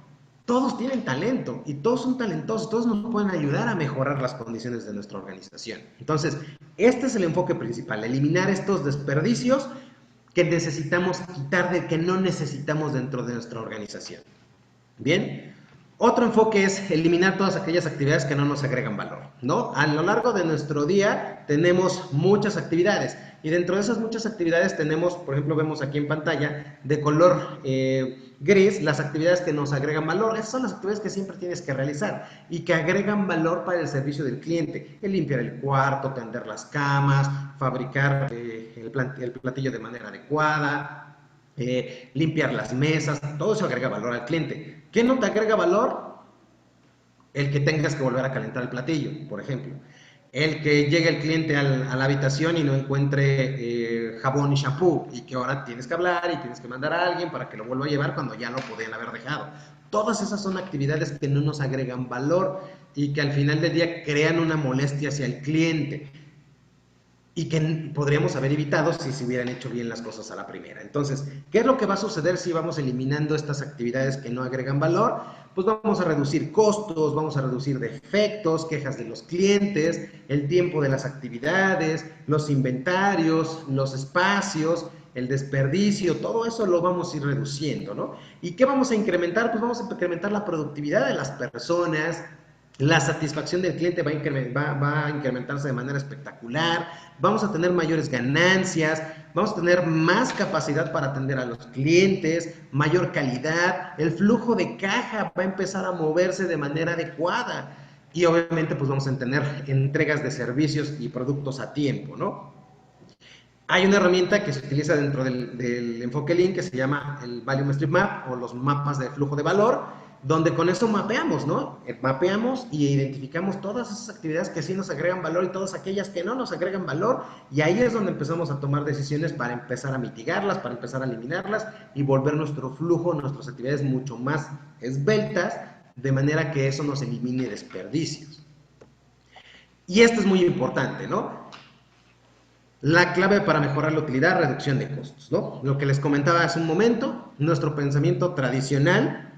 Todos tienen talento y todos son talentosos, todos nos pueden ayudar a mejorar las condiciones de nuestra organización. Entonces, este es el enfoque principal, eliminar estos desperdicios que necesitamos quitar, que no necesitamos dentro de nuestra organización. Bien, otro enfoque es eliminar todas aquellas actividades que no nos agregan valor, ¿no? A lo largo de nuestro día tenemos muchas actividades y dentro de esas muchas actividades tenemos, por ejemplo, vemos aquí en pantalla de color gris las actividades que nos agregan valor. Esas son las actividades que siempre tienes que realizar y que agregan valor para el servicio del cliente. El limpiar el cuarto, tender las camas, fabricar el platillo de manera adecuada, limpiar las mesas, todo eso agrega valor al cliente. ¿Qué no te agrega valor? El que tengas que volver a calentar el platillo, por ejemplo. El que llegue el cliente a la habitación y no encuentre jabón y shampoo, y que ahora tienes que hablar y tienes que mandar a alguien para que lo vuelva a llevar cuando ya lo podían haber dejado. Todas esas son actividades que no nos agregan valor y que al final del día crean una molestia hacia el cliente, y que podríamos haber evitado si se hubieran hecho bien las cosas a la primera. Entonces, ¿qué es lo que va a suceder si vamos eliminando estas actividades que no agregan valor? Pues vamos a reducir costos, vamos a reducir defectos, quejas de los clientes, el tiempo de las actividades, los inventarios, los espacios, el desperdicio, todo eso lo vamos a ir reduciendo, ¿no? ¿Y qué vamos a incrementar? Pues vamos a incrementar la productividad de las personas. La satisfacción del cliente va a incrementarse de manera espectacular, vamos a tener mayores ganancias, vamos a tener más capacidad para atender a los clientes, mayor calidad, el flujo de caja va a empezar a moverse de manera adecuada y obviamente pues vamos a tener entregas de servicios y productos a tiempo, ¿no? Hay una herramienta que se utiliza dentro del enfoque Lean que se llama el Value Stream Map o los mapas de flujo de valor, donde con eso mapeamos, ¿no? Mapeamos y identificamos todas esas actividades que sí nos agregan valor y todas aquellas que no nos agregan valor, y ahí es donde empezamos a tomar decisiones para empezar a mitigarlas, para empezar a eliminarlas y volver nuestro flujo, nuestras actividades mucho más esbeltas, de manera que eso nos elimine desperdicios. Y esto es muy importante, ¿no? La clave para mejorar la utilidad, reducción de costos, ¿no? Lo que les comentaba hace un momento, nuestro pensamiento tradicional,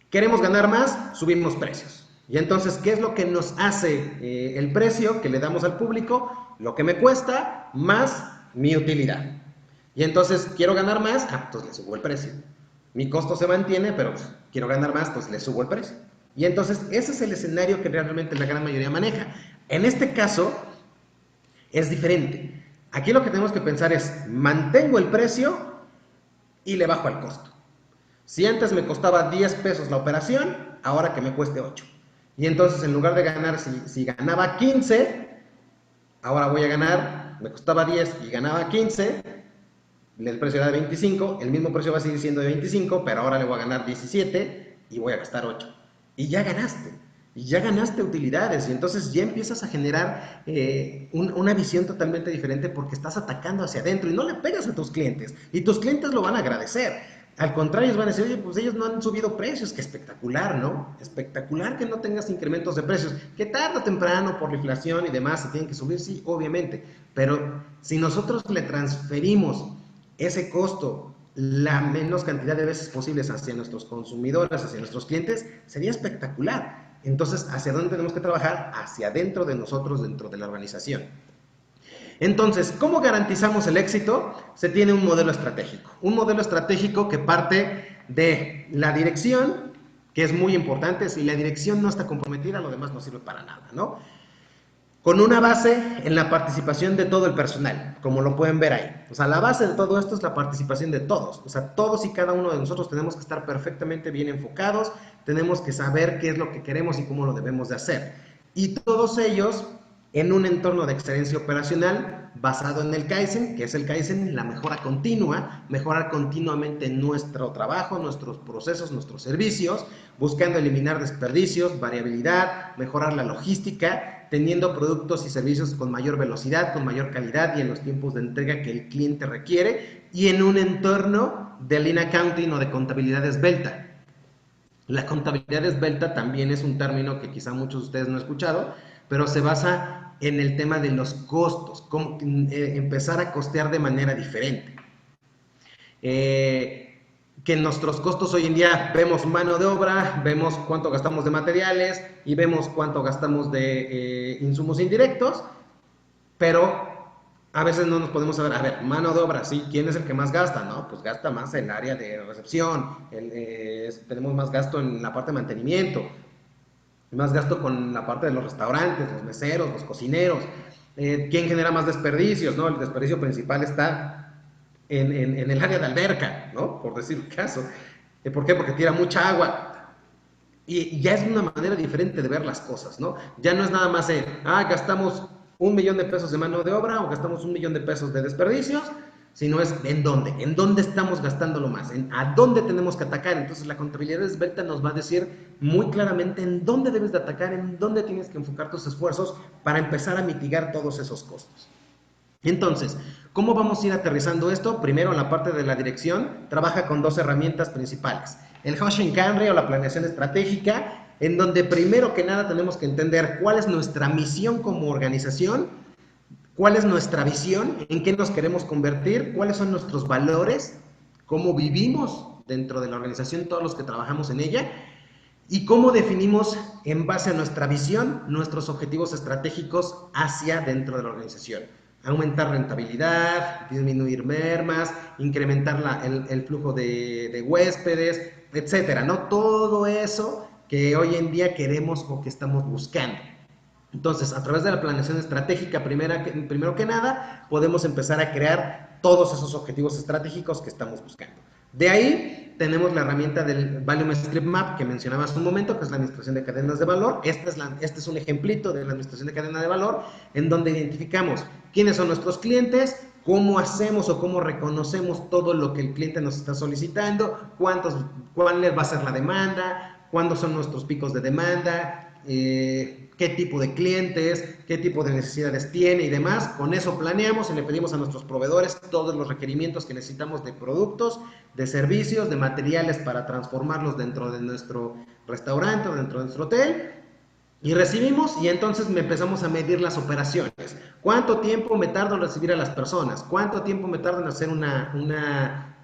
queremos ganar más, subimos precios. Y entonces, ¿qué es lo que nos hace el precio que le damos al público? Lo que me cuesta más mi utilidad. Y entonces, quiero ganar más, pues le subo el precio. Mi costo se mantiene, pero quiero ganar más, pues le subo el precio. Y entonces, ese es el escenario que realmente la gran mayoría maneja. En este caso, es diferente. Aquí lo que tenemos que pensar es, mantengo el precio y le bajo al costo. Si antes me costaba 10 pesos la operación, ahora que me cueste 8. Y entonces en lugar de ganar, si ganaba 15, ahora voy a ganar, me costaba 10 y ganaba 15, el precio era de 25, el mismo precio va a seguir siendo de 25, pero ahora le voy a ganar 17 y voy a gastar 8. Y ya ganaste utilidades, y entonces ya empiezas a generar una visión totalmente diferente porque estás atacando hacia adentro y no le pegas a tus clientes, y tus clientes lo van a agradecer. Al contrario, ellos van a decir, oye, pues ellos no han subido precios, que espectacular, ¿no? Espectacular que no tengas incrementos de precios, que tarde o temprano por la inflación y demás se tienen que subir, sí, obviamente, pero si nosotros le transferimos ese costo la menos cantidad de veces posibles hacia nuestros consumidores, hacia nuestros clientes, sería espectacular. Entonces, ¿hacia dónde tenemos que trabajar? Hacia adentro de nosotros, dentro de la organización. Entonces, ¿cómo garantizamos el éxito? Se tiene un modelo estratégico que parte de la dirección, que es muy importante. Si la dirección no está comprometida, lo demás no sirve para nada, ¿no? Con una base en la participación de todo el personal, como lo pueden ver ahí. O sea, la base de todo esto es la participación de todos. O sea, todos y cada uno de nosotros tenemos que estar perfectamente bien enfocados, tenemos que saber qué es lo que queremos y cómo lo debemos de hacer. Y todos ellos en un entorno de excelencia operacional basado en el Kaizen, que es el Kaizen, la mejora continua, mejorar continuamente nuestro trabajo, nuestros procesos, nuestros servicios, buscando eliminar desperdicios, variabilidad, mejorar la logística, teniendo productos y servicios con mayor velocidad, con mayor calidad y en los tiempos de entrega que el cliente requiere, y en un entorno de Lean Accounting o de contabilidad esbelta. La contabilidad esbelta también es un término que quizá muchos de ustedes no han escuchado, pero se basa en el tema de los costos, cómo empezar a costear de manera diferente. Que nuestros costos hoy en día vemos mano de obra, vemos cuánto gastamos de materiales y vemos cuánto gastamos de insumos indirectos, pero a veces no nos podemos saber, a ver, mano de obra, sí, ¿quién es el que más gasta? No, pues gasta más el área de recepción, tenemos más gasto en la parte de mantenimiento, más gasto con la parte de los restaurantes, los meseros, los cocineros. ¿Quién genera más desperdicios? ¿No? El desperdicio principal está en el área de alberca, ¿no? Por decir un caso. ¿Por qué? Porque tira mucha agua. Y ya es una manera diferente de ver las cosas, ¿no? Ya no es nada más gastamos 1 millón de pesos de mano de obra o gastamos 1 millón de pesos de desperdicios, sino es en dónde estamos gastándolo más, a dónde tenemos que atacar. Entonces la contabilidad esbelta nos va a decir muy claramente en dónde debes de atacar, en dónde tienes que enfocar tus esfuerzos para empezar a mitigar todos esos costos. Entonces, ¿cómo vamos a ir aterrizando esto? Primero, en la parte de la dirección, trabaja con 2 herramientas principales. El Hoshinkanri o la planeación estratégica, en donde primero que nada tenemos que entender cuál es nuestra misión como organización, cuál es nuestra visión, en qué nos queremos convertir, cuáles son nuestros valores, cómo vivimos dentro de la organización todos los que trabajamos en ella, y cómo definimos en base a nuestra visión nuestros objetivos estratégicos hacia dentro de la organización. Aumentar rentabilidad, disminuir mermas, incrementar el flujo de huéspedes, etcétera, ¿no? Todo eso que hoy en día queremos o que estamos buscando. Entonces, a través de la planeación estratégica, primero que nada, podemos empezar a crear todos esos objetivos estratégicos que estamos buscando. De ahí tenemos la herramienta del Volume Script Map que mencionaba hace un momento, que es la administración de cadenas de valor. Este es un ejemplito de la administración de cadena de valor, en donde identificamos quiénes son nuestros clientes, cómo hacemos o cómo reconocemos todo lo que el cliente nos está solicitando, cuál va a ser la demanda, cuándo son nuestros picos de demanda, qué tipo de clientes, qué tipo de necesidades tiene y demás. Con eso planeamos y le pedimos a nuestros proveedores todos los requerimientos que necesitamos de productos, de servicios, de materiales para transformarlos dentro de nuestro restaurante o dentro de nuestro hotel. Y recibimos y entonces empezamos a medir las operaciones. ¿Cuánto tiempo me tardo en recibir a las personas? ¿Cuánto tiempo me tardo en hacer una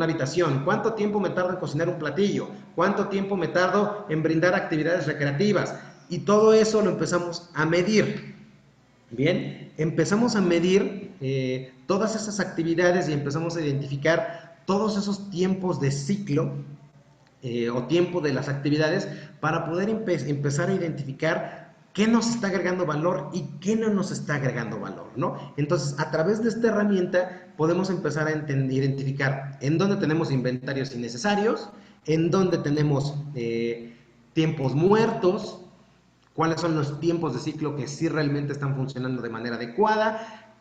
habitación? ¿Cuánto tiempo me tardo en cocinar un platillo? ¿Cuánto tiempo me tardo en brindar actividades recreativas? Y todo eso lo empezamos a medir. Bien, empezamos a medir todas esas actividades y empezamos a identificar todos esos tiempos de ciclo o tiempo de las actividades para poder empezar a identificar qué nos está agregando valor y qué no nos está agregando valor, ¿no? Entonces, a través de esta herramienta podemos empezar a identificar en dónde tenemos inventarios innecesarios, en dónde tenemos tiempos muertos, cuáles son los tiempos de ciclo que sí realmente están funcionando de manera adecuada,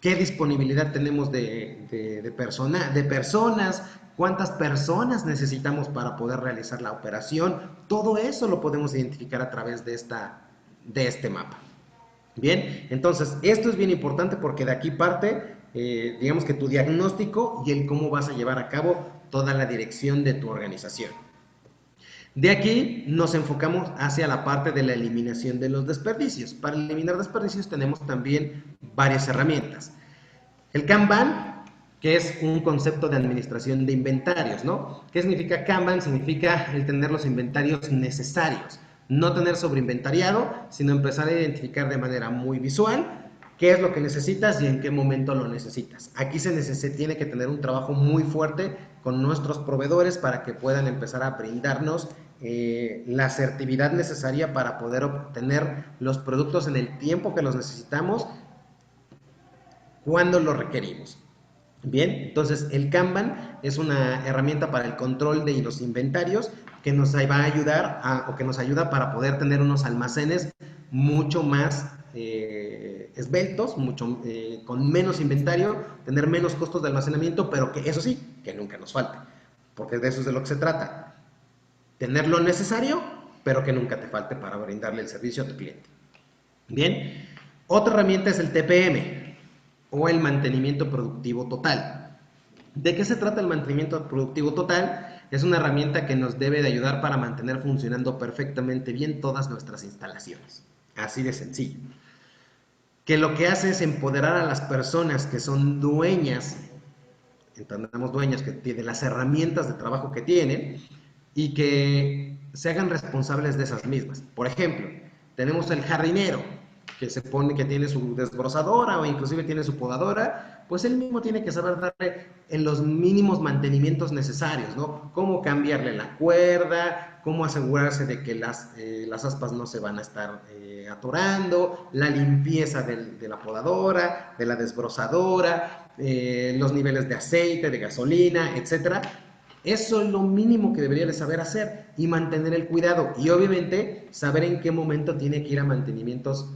qué disponibilidad tenemos de personas, cuántas personas necesitamos para poder realizar la operación. Todo eso lo podemos identificar a través de este mapa. Bien, entonces esto es bien importante porque de aquí parte, digamos que tu diagnóstico y el cómo vas a llevar a cabo toda la dirección de tu organización. De aquí nos enfocamos hacia la parte de la eliminación de los desperdicios. Para eliminar desperdicios tenemos también varias herramientas. El Kanban, que es un concepto de administración de inventarios, ¿no? ¿Qué significa Kanban? Significa el tener los inventarios necesarios. No tener sobreinventariado, sino empezar a identificar de manera muy visual qué es lo que necesitas y en qué momento lo necesitas. Aquí se tiene que tener un trabajo muy fuerte con nuestros proveedores para que puedan empezar a brindarnos la asertividad necesaria para poder obtener los productos en el tiempo que los necesitamos, cuando lo requerimos. Bien, entonces el Kanban es una herramienta para el control de los inventarios que nos va a ayudar o que nos ayuda para poder tener unos almacenes mucho más esbeltos, con menos inventario, tener menos costos de almacenamiento, pero que eso sí, que nunca nos falte, porque de eso es de lo que se trata. Tener lo necesario, pero que nunca te falte para brindarle el servicio a tu cliente. Bien, otra herramienta es el TPM, o el mantenimiento productivo total. ¿De qué se trata el mantenimiento productivo total? Es una herramienta que nos debe de ayudar para mantener funcionando perfectamente bien todas nuestras instalaciones. Así de sencillo. Que lo que hace es empoderar a las personas que son dueñas, entendamos dueñas, de las herramientas de trabajo que tienen, y que se hagan responsables de esas mismas. Por ejemplo, tenemos el jardinero, que tiene su desbrozadora o inclusive tiene su podadora, pues él mismo tiene que saber darle en los mínimos mantenimientos necesarios, ¿no? Cómo cambiarle la cuerda, cómo asegurarse de que las aspas no se van a estar atorando, la limpieza de la podadora, de la desbrozadora, los niveles de aceite, de gasolina, etcétera. Eso es lo mínimo que debería de saber hacer y mantener el cuidado. Y obviamente saber en qué momento tiene que ir a mantenimientos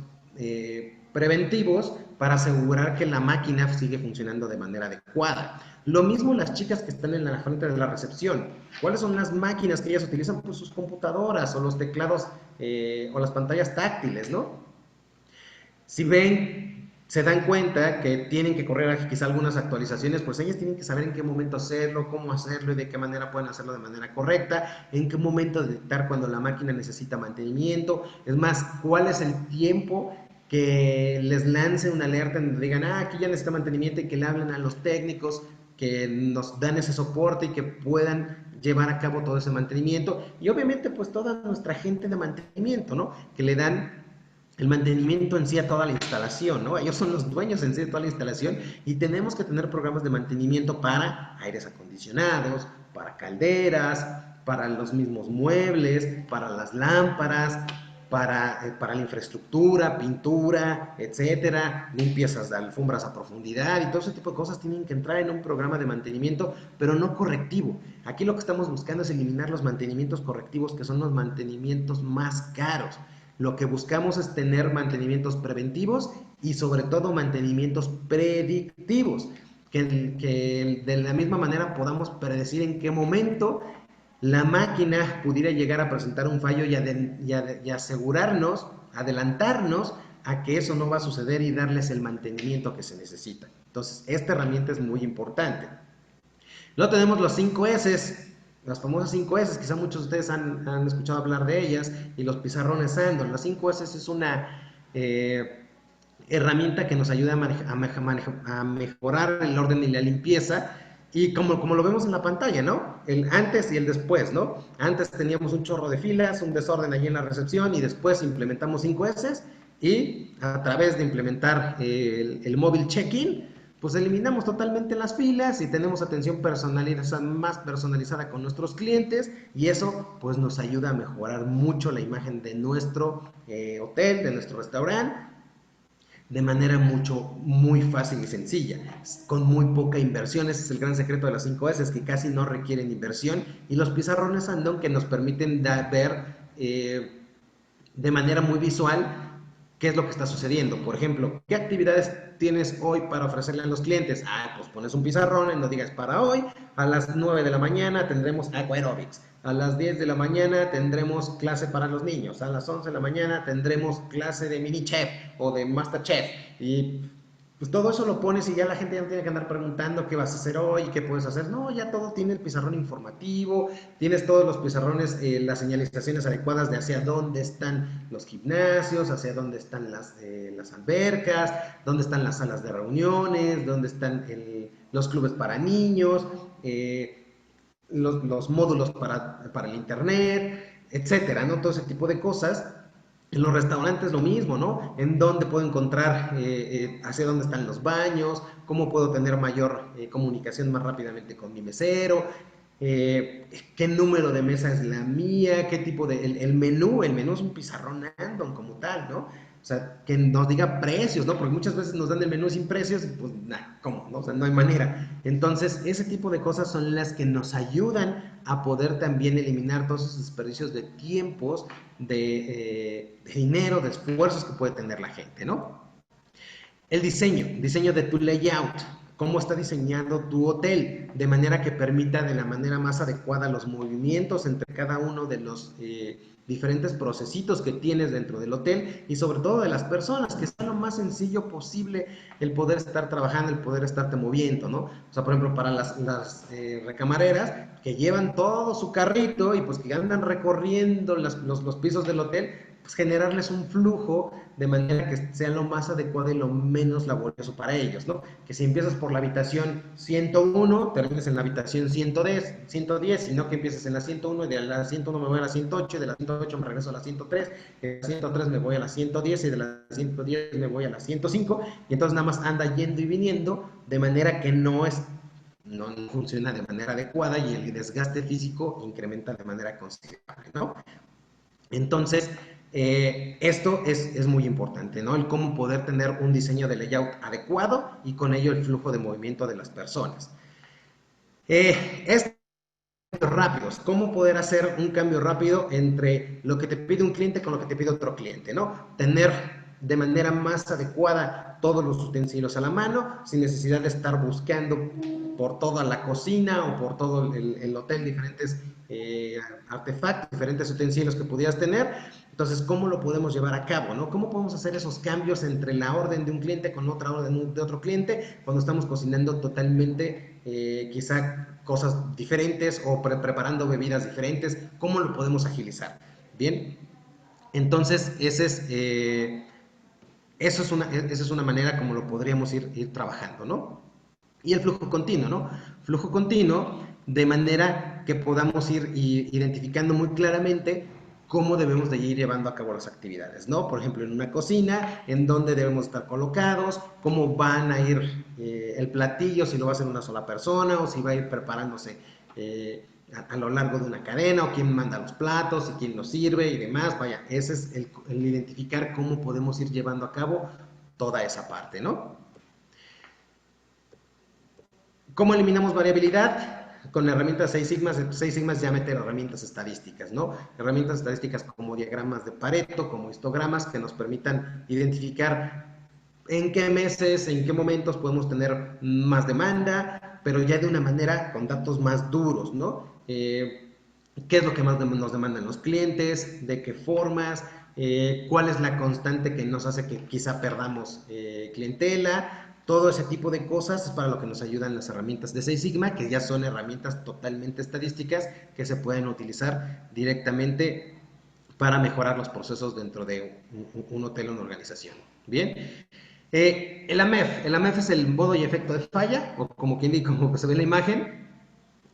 preventivos para asegurar que la máquina sigue funcionando de manera adecuada. Lo mismo las chicas que están en la frente de la recepción. ¿Cuáles son las máquinas que ellas utilizan? Pues sus computadoras o los teclados o las pantallas táctiles, ¿no? Si ven, se dan cuenta que tienen que correr quizá algunas actualizaciones, pues ellas tienen que saber en qué momento hacerlo, cómo hacerlo y de qué manera pueden hacerlo de manera correcta, en qué momento detectar cuando la máquina necesita mantenimiento. Es más, cuál es el tiempo que les lance una alerta donde digan, aquí ya necesita mantenimiento, y que le hablen a los técnicos que nos dan ese soporte y que puedan llevar a cabo todo ese mantenimiento. Y obviamente pues toda nuestra gente de mantenimiento, ¿no? Que le dan el mantenimiento en sí a toda la instalación, ¿no? Ellos son los dueños en sí de toda la instalación y tenemos que tener programas de mantenimiento para aires acondicionados, para calderas, para los mismos muebles, para las lámparas, para la infraestructura, pintura, etcétera, limpiezas de alfombras a profundidad y todo ese tipo de cosas tienen que entrar en un programa de mantenimiento, pero no correctivo. Aquí lo que estamos buscando es eliminar los mantenimientos correctivos, que son los mantenimientos más caros. Lo que buscamos es tener mantenimientos preventivos y sobre todo mantenimientos predictivos, que de la misma manera podamos predecir en qué momento la máquina pudiera llegar a presentar un fallo y asegurarnos, adelantarnos a que eso no va a suceder y darles el mantenimiento que se necesita. Entonces, esta herramienta es muy importante. Luego tenemos los 5 S, las famosas 5 S, quizá muchos de ustedes han escuchado hablar de ellas, y los pizarrones Sandor. Las 5 S es una herramienta que nos ayuda a mejorar el orden y la limpieza, y como lo vemos en la pantalla, ¿no? El antes y el después, ¿no? Antes teníamos un chorro de filas, un desorden allí en la recepción, y después implementamos 5 S, y a través de implementar el móvil check-in, pues eliminamos totalmente las filas y tenemos atención personalizada, más personalizada con nuestros clientes, y eso pues nos ayuda a mejorar mucho la imagen de nuestro hotel, de nuestro restaurante. de manera muy fácil y sencilla, con muy poca inversión. Ese es el gran secreto de las 5S, es que casi no requieren inversión, y los pizarrones Andon que nos permiten ver de manera muy visual qué es lo que está sucediendo. Por ejemplo, ¿qué actividades tienes hoy para ofrecerle a los clientes? Pues pones un pizarrón en donde digas, para hoy, a las 9 de la mañana tendremos aquaerobics, a las 10 de la mañana tendremos clase para los niños, a las 11 de la mañana tendremos clase de mini chef o de master chef, y pues todo eso lo pones y ya la gente ya no tiene que andar preguntando qué vas a hacer hoy, qué puedes hacer. No, ya todo tiene el pizarrón informativo, tienes todos los pizarrones, las señalizaciones adecuadas de hacia dónde están los gimnasios, hacia dónde están las albercas, dónde están las salas de reuniones, dónde están los clubes para niños, los módulos para el internet, etcétera, ¿no? Todo ese tipo de cosas. En los restaurantes lo mismo, ¿no? En dónde puedo encontrar, hacia dónde están los baños, cómo puedo tener mayor comunicación más rápidamente con mi mesero, qué número de mesa es la mía, qué tipo de... El menú es un pizarrón Andon como tal, ¿no? O sea, que nos diga precios, ¿no? Porque muchas veces nos dan el menú sin precios y pues, ¿cómo? ¿No? O sea, no hay manera. Entonces, ese tipo de cosas son las que nos ayudan a poder también eliminar todos esos desperdicios de tiempos, de dinero, de esfuerzos que puede tener la gente, ¿no? El diseño de tu layout, cómo está diseñado tu hotel, de manera que permita de la manera más adecuada los movimientos entre cada uno de los diferentes procesitos que tienes dentro del hotel, y sobre todo de las personas, que sea lo más sencillo posible el poder estar trabajando, el poder estarte moviendo, ¿no? O sea, por ejemplo, para las recamareras que llevan todo su carrito y pues que andan recorriendo los pisos del hotel, pues generarles un flujo de manera que sea lo más adecuado y lo menos laborioso para ellos, ¿no? Que si empiezas por la habitación 101, termines en la habitación 110, sino que empieces en la 101 y de la 101 me voy a la 108, y de la 108 me regreso a la 103, de la 103 me voy a la 110 y de la 110 me voy a la 105, y entonces nada más anda yendo y viniendo de manera que no funciona de manera adecuada y el desgaste físico incrementa de manera considerable, ¿no? Entonces, esto es muy importante, ¿no? El cómo poder tener un diseño de layout adecuado y con ello el flujo de movimiento de las personas. Rápidos, cómo poder hacer un cambio rápido entre lo que te pide un cliente con lo que te pide otro cliente, ¿no? Tener de manera más adecuada todos los utensilios a la mano, sin necesidad de estar buscando por toda la cocina o por todo el hotel diferentes artefactos, diferentes utensilios que pudieras tener. Entonces, ¿cómo lo podemos llevar a cabo, no? ¿Cómo podemos hacer esos cambios entre la orden de un cliente con otra orden de otro cliente cuando estamos cocinando totalmente, quizá cosas diferentes o preparando bebidas diferentes? ¿Cómo lo podemos agilizar? Bien, entonces esa es una manera como lo podríamos ir trabajando, ¿no? Y el flujo continuo, ¿no? Flujo continuo de manera que podamos ir identificando muy claramente cómo debemos de ir llevando a cabo las actividades, ¿no? Por ejemplo, en una cocina, en dónde debemos estar colocados, cómo van a ir el platillo, si lo va a hacer una sola persona o si va a ir preparándose a lo largo de una cadena, o quién manda los platos y quién los sirve y demás. Vaya, ese es el identificar cómo podemos ir llevando a cabo toda esa parte, ¿no? ¿Cómo eliminamos variabilidad? Con la herramienta 6 Sigmas. 6 Sigmas ya mete herramientas estadísticas, ¿no? Herramientas estadísticas como diagramas de Pareto, como histogramas, que nos permitan identificar en qué meses, en qué momentos podemos tener más demanda, pero ya de una manera con datos más duros, ¿no? ¿Qué es lo que más nos demandan los clientes? ¿De qué formas? ¿Cuál es la constante que nos hace que quizá perdamos clientela? Todo ese tipo de cosas es para lo que nos ayudan las herramientas de 6 Sigma, que ya son herramientas totalmente estadísticas que se pueden utilizar directamente para mejorar los procesos dentro de un hotel o una organización. Bien. El AMEF es el modo y efecto de falla, o como se ve en la imagen,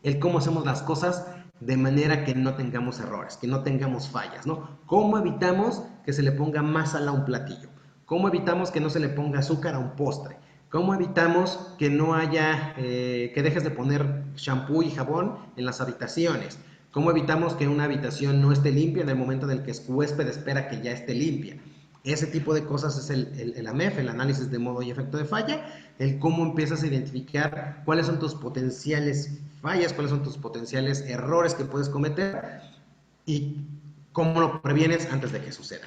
el cómo hacemos las cosas de manera que no tengamos errores, que no tengamos fallas, ¿no? ¿Cómo evitamos que se le ponga más sal a un platillo? ¿Cómo evitamos que no se le ponga azúcar a un postre? ¿Cómo evitamos que no haya, que dejes de poner shampoo y jabón en las habitaciones? ¿Cómo evitamos que una habitación no esté limpia en el momento en el que el huésped espera que ya esté limpia? Ese tipo de cosas es el AMEF, el análisis de modo y efecto de falla, el cómo empiezas a identificar cuáles son tus potenciales fallas, cuáles son tus potenciales errores que puedes cometer y cómo lo previenes antes de que suceda.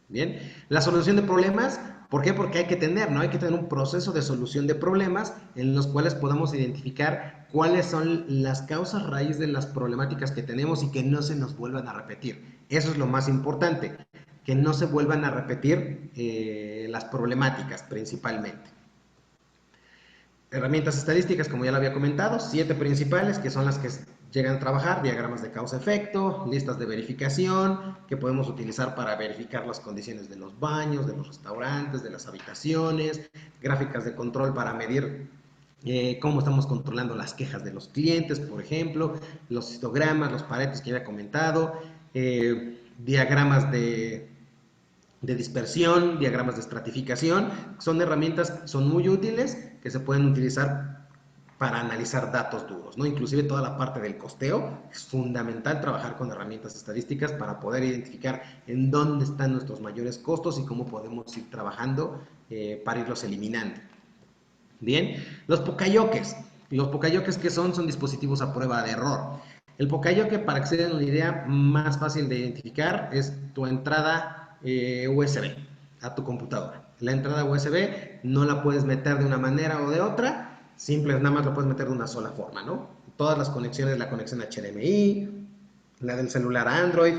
Bien, la solución de problemas, ¿por qué? Porque hay que tener, ¿no? Hay que tener un proceso de solución de problemas en los cuales podamos identificar cuáles son las causas raíz de las problemáticas que tenemos y que no se nos vuelvan a repetir. Eso es lo más importante, que no se vuelvan a repetir las problemáticas principalmente. Herramientas estadísticas, como ya lo había comentado, 7 principales, que son las que llegan a trabajar: diagramas de causa-efecto, listas de verificación, que podemos utilizar para verificar las condiciones de los baños, de los restaurantes, de las habitaciones, gráficas de control para medir cómo estamos controlando las quejas de los clientes, por ejemplo, los histogramas, los paretos que ya había comentado, diagramas de dispersión, diagramas de estratificación. Son herramientas, son muy útiles, que se pueden utilizar para analizar datos duros, ¿no? Inclusive toda la parte del costeo, es fundamental trabajar con herramientas estadísticas para poder identificar en dónde están nuestros mayores costos y cómo podemos ir trabajando para irlos eliminando. Bien, los pokayokes. Los pokayokes, ¿qué son? Son dispositivos a prueba de error. El pokayoke, para que se den una idea más fácil de identificar, es tu entrada USB a tu computadora. La entrada USB no la puedes meter de una manera o de otra, nada más la puedes meter de una sola forma, ¿no? Todas las conexiones, la conexión HDMI, la del celular Android,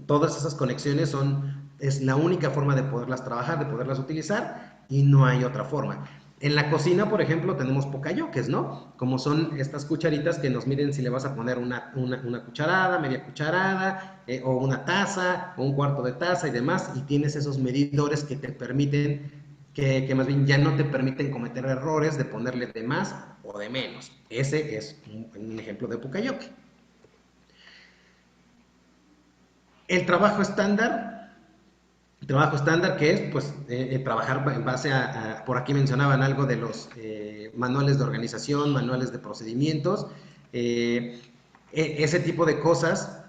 todas esas conexiones es la única forma de poderlas trabajar, de poderlas utilizar, y no hay otra forma. En la cocina, por ejemplo, tenemos pokayokes, ¿no? Como son estas cucharitas que nos miden si le vas a poner una cucharada, media cucharada, o una taza, o un cuarto de taza y demás, y tienes esos medidores que te permiten, que más bien ya no te permiten cometer errores de ponerle de más o de menos. Ese es un ejemplo de pokayoke. El trabajo estándar, que es, pues, trabajar en base por aquí mencionaban algo de los manuales de organización, manuales de procedimientos, ese tipo de cosas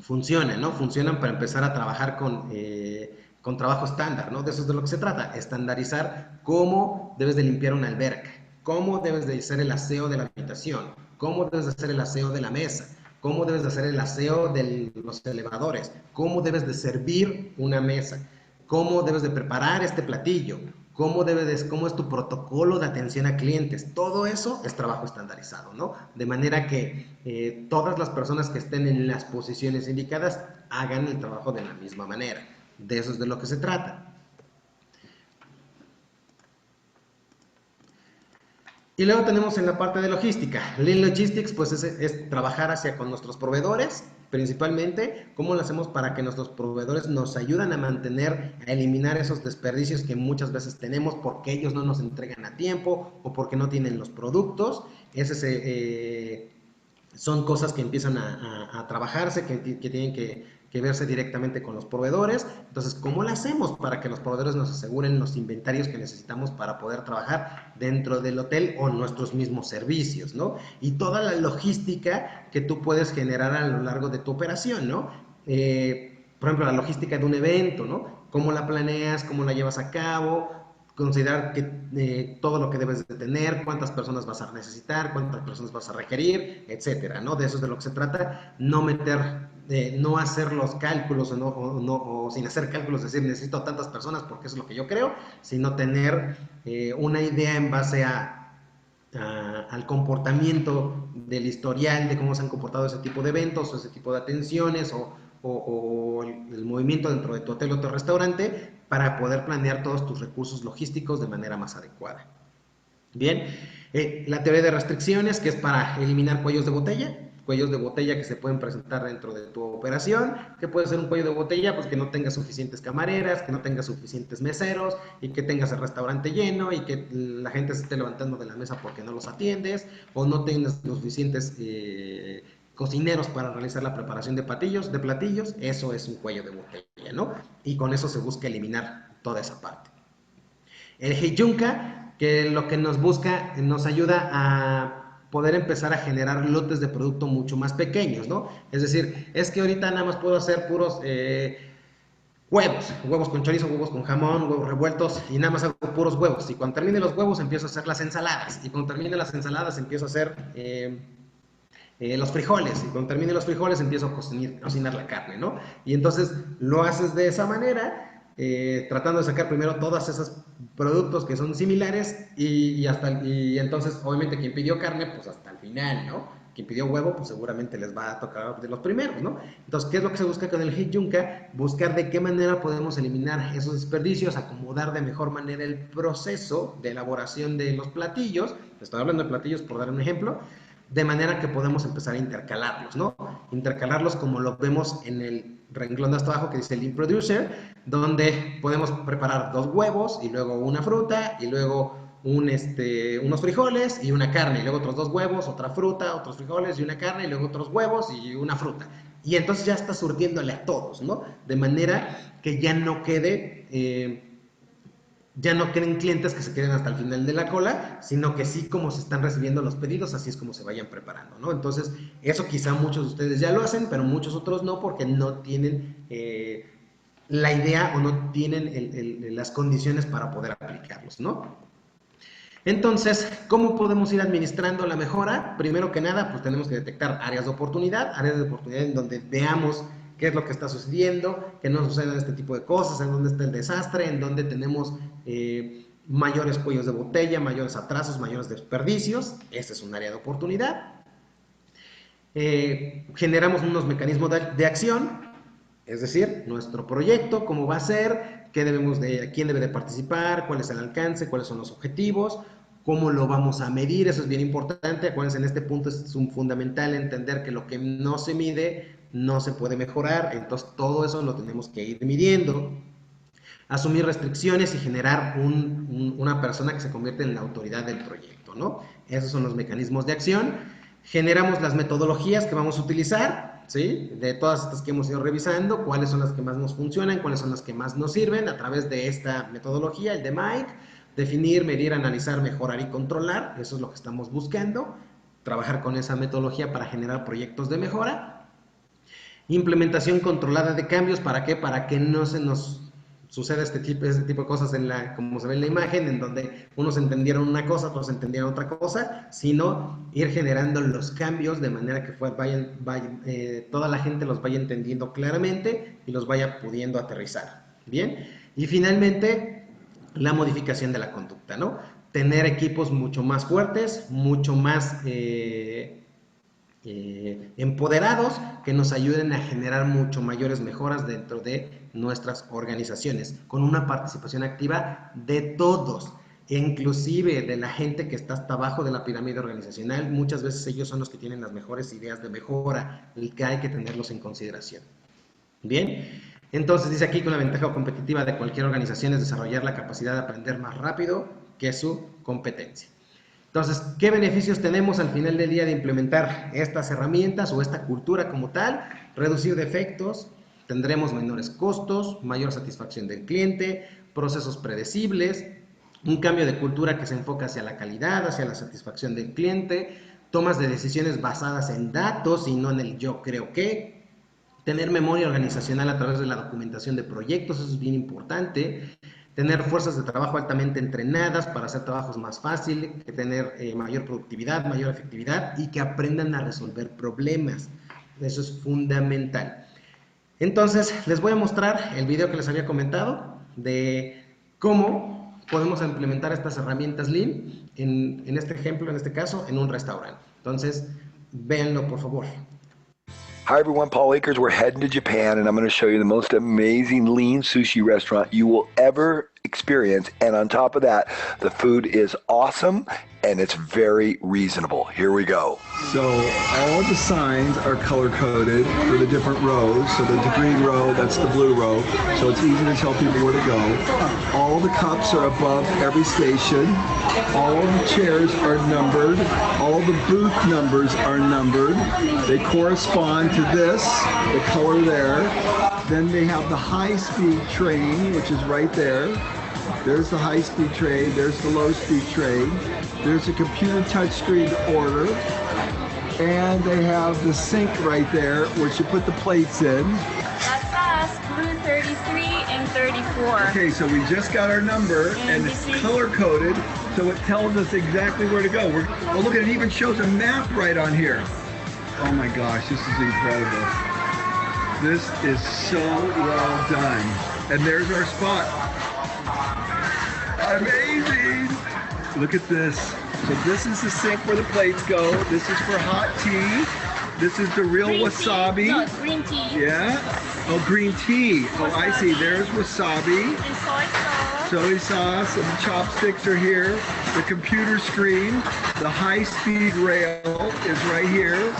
funcionan, ¿no? Funcionan para empezar a trabajar con trabajo estándar, ¿no? De eso es de lo que se trata, estandarizar cómo debes de limpiar una alberca, cómo debes de hacer el aseo de la habitación, cómo debes de hacer el aseo de la mesa, cómo debes de hacer el aseo de los elevadores, cómo debes de servir una mesa, cómo debes de preparar este platillo, cómo es tu protocolo de atención a clientes. Todo eso es trabajo estandarizado, ¿no? De manera que todas las personas que estén en las posiciones indicadas hagan el trabajo de la misma manera. De eso es de lo que se trata. Y luego tenemos en la parte de logística. Lean Logistics, pues es trabajar con nuestros proveedores, principalmente, cómo lo hacemos para que nuestros proveedores nos ayuden a mantener, a eliminar esos desperdicios que muchas veces tenemos porque ellos no nos entregan a tiempo o porque no tienen los productos. Son cosas que empiezan a trabajarse, que tienen que verse directamente con los proveedores. Entonces, ¿cómo lo hacemos para que los proveedores nos aseguren los inventarios que necesitamos para poder trabajar dentro del hotel o nuestros mismos servicios, ¿no? Y toda la logística que tú puedes generar a lo largo de tu operación, ¿no? Por ejemplo, la logística de un evento, ¿no? ¿Cómo la planeas? ¿Cómo la llevas a cabo? Considerar que todo lo que debes de tener, cuántas personas vas a necesitar, cuántas personas vas a requerir, etcétera, ¿no? De eso es de lo que se trata, no hacer los cálculos o sin hacer cálculos, decir necesito tantas personas porque eso es lo que yo creo, sino tener una idea en base al comportamiento del historial de cómo se han comportado ese tipo de eventos o ese tipo de atenciones o el movimiento dentro de tu hotel o tu restaurante para poder planear todos tus recursos logísticos de manera más adecuada. Bien, la teoría de restricciones, que es para eliminar cuellos de botella que se pueden presentar dentro de tu operación. ¿Qué puede ser un cuello de botella? Pues que no tengas suficientes camareras, que no tengas suficientes meseros y que tengas el restaurante lleno y que la gente se esté levantando de la mesa porque no los atiendes o no tengas los suficientes cocineros para realizar la preparación de platillos. Eso es un cuello de botella, ¿no? Y con eso se busca eliminar toda esa parte. El Heijunka, que lo que nos ayuda a poder empezar a generar lotes de producto mucho más pequeños, ¿no? Es decir, es que ahorita nada más puedo hacer puros huevos con chorizo, huevos con jamón, huevos revueltos, y nada más hago puros huevos. Y cuando termine los huevos empiezo a hacer las ensaladas, y cuando termine las ensaladas empiezo a hacer los frijoles, y cuando termine los frijoles empiezo a cocinar la carne, ¿no? Y entonces lo haces de esa manera, tratando de sacar primero todos esos productos que son similares, y entonces obviamente quien pidió carne, pues hasta el final, ¿no? Quien pidió huevo, pues seguramente les va a tocar de los primeros, ¿no? Entonces, ¿qué es lo que se busca con el Hit Yunka? Buscar de qué manera podemos eliminar esos desperdicios, acomodar de mejor manera el proceso de elaboración de los platillos. Estoy hablando de platillos por dar un ejemplo, de manera que podemos empezar a intercalarlos, ¿no? Intercalarlos como lo vemos en el renglón de hasta abajo que dice Lean Producer, donde podemos preparar 2 huevos y luego una fruta y luego unos frijoles y una carne, y luego otros 2 huevos, otra fruta, otros frijoles y una carne, y luego otros huevos y una fruta. Y entonces ya está surtiéndole a todos, ¿no? De manera que ya no queden clientes que se queden hasta el final de la cola, sino que sí, como se están recibiendo los pedidos, así es como se vayan preparando, ¿no? Entonces, eso quizá muchos de ustedes ya lo hacen, pero muchos otros no, porque no tienen la idea o no tienen las condiciones para poder aplicarlos, ¿no? Entonces, ¿cómo podemos ir administrando la mejora? Primero que nada, pues tenemos que detectar áreas de oportunidad en donde veamos qué es lo que está sucediendo, que no sucedan este tipo de cosas, en dónde está el desastre, en dónde tenemos mayores cuellos de botella, mayores atrasos, mayores desperdicios. Este es un área de oportunidad. Generamos unos mecanismos de acción, es decir, nuestro proyecto, cómo va a ser, quién debe de participar, cuál es el alcance, cuáles son los objetivos, cómo lo vamos a medir. Eso es bien importante. Acuérdense, en este punto es fundamental entender que lo que no se mide no se puede mejorar, entonces todo eso lo tenemos que ir midiendo. Asumir restricciones y generar una persona que se convierte en la autoridad del proyecto, ¿no? Esos son los mecanismos de acción. Generamos las metodologías que vamos a utilizar, ¿sí? De todas estas que hemos ido revisando, cuáles son las que más nos funcionan, cuáles son las que más nos sirven a través de esta metodología, el de Mike. Definir, medir, analizar, mejorar y controlar. Eso es lo que estamos buscando. Trabajar con esa metodología para generar proyectos de mejora. Implementación controlada de cambios. ¿Para qué? Para que no se nos suceda este tipo de cosas como se ve en la imagen, en donde unos entendieron una cosa, otros entendieron otra cosa, sino ir generando los cambios de manera que toda la gente los vaya entendiendo claramente y los vaya pudiendo aterrizar. Bien, y finalmente la modificación de la conducta, ¿no? Tener equipos mucho más fuertes, mucho más empoderados, que nos ayuden a generar mucho mayores mejoras dentro de nuestras organizaciones, con una participación activa de todos, inclusive de la gente que está hasta abajo de la pirámide organizacional. Muchas veces ellos son los que tienen las mejores ideas de mejora, y que hay que tenerlos en consideración. Bien, entonces dice aquí que una ventaja competitiva de cualquier organización es desarrollar la capacidad de aprender más rápido que su competencia. Entonces, ¿qué beneficios tenemos al final del día de implementar estas herramientas o esta cultura como tal? Reducir defectos, tendremos menores costos, mayor satisfacción del cliente, procesos predecibles, un cambio de cultura que se enfoca hacia la calidad, hacia la satisfacción del cliente, tomas de decisiones basadas en datos y no en el yo creo que, tener memoria organizacional a través de la documentación de proyectos, eso es bien importante. Tener fuerzas de trabajo altamente entrenadas para hacer trabajos más fáciles, que tener mayor productividad, mayor efectividad y que aprendan a resolver problemas. Eso es fundamental. Entonces, les voy a mostrar el video que les había comentado de cómo podemos implementar estas herramientas Lean, en este ejemplo, en este caso, en un restaurante. Entonces, véanlo, por favor. Hi everyone, Paul Akers. We're heading to Japan and I'm going to show you the most amazing lean sushi restaurant you will ever experience. And on top of that, the food is awesome and it's very reasonable. Here we go. So all the signs are color-coded for the different rows. So the green row, that's the blue row. So it's easy to tell people where to go. All the cups are above every station. All the chairs are numbered. All the booth numbers are numbered. They correspond to this, the color there. Then they have the high-speed train, which is right there. There's the high-speed train. There's the low-speed train. There's a computer touchscreen order. And they have the sink right there, which you put the plates in. That's us, Blue 33 4. Okay, so we just got our number, and it's color-coded, so it tells us exactly where to go. Oh, look, it even shows a map right on here. Oh my gosh, this is incredible. This is so well done. And there's our spot. Amazing! Look at this. So this is the sink where the plates go. This is for hot tea. This is the real Green wasabi. tea. No, green tea. Yeah. Oh, green tea. Oh, I see. There's wasabi. And soy sauce. Soy sauce, and the chopsticks are here. The computer screen. The high-speed rail is right here.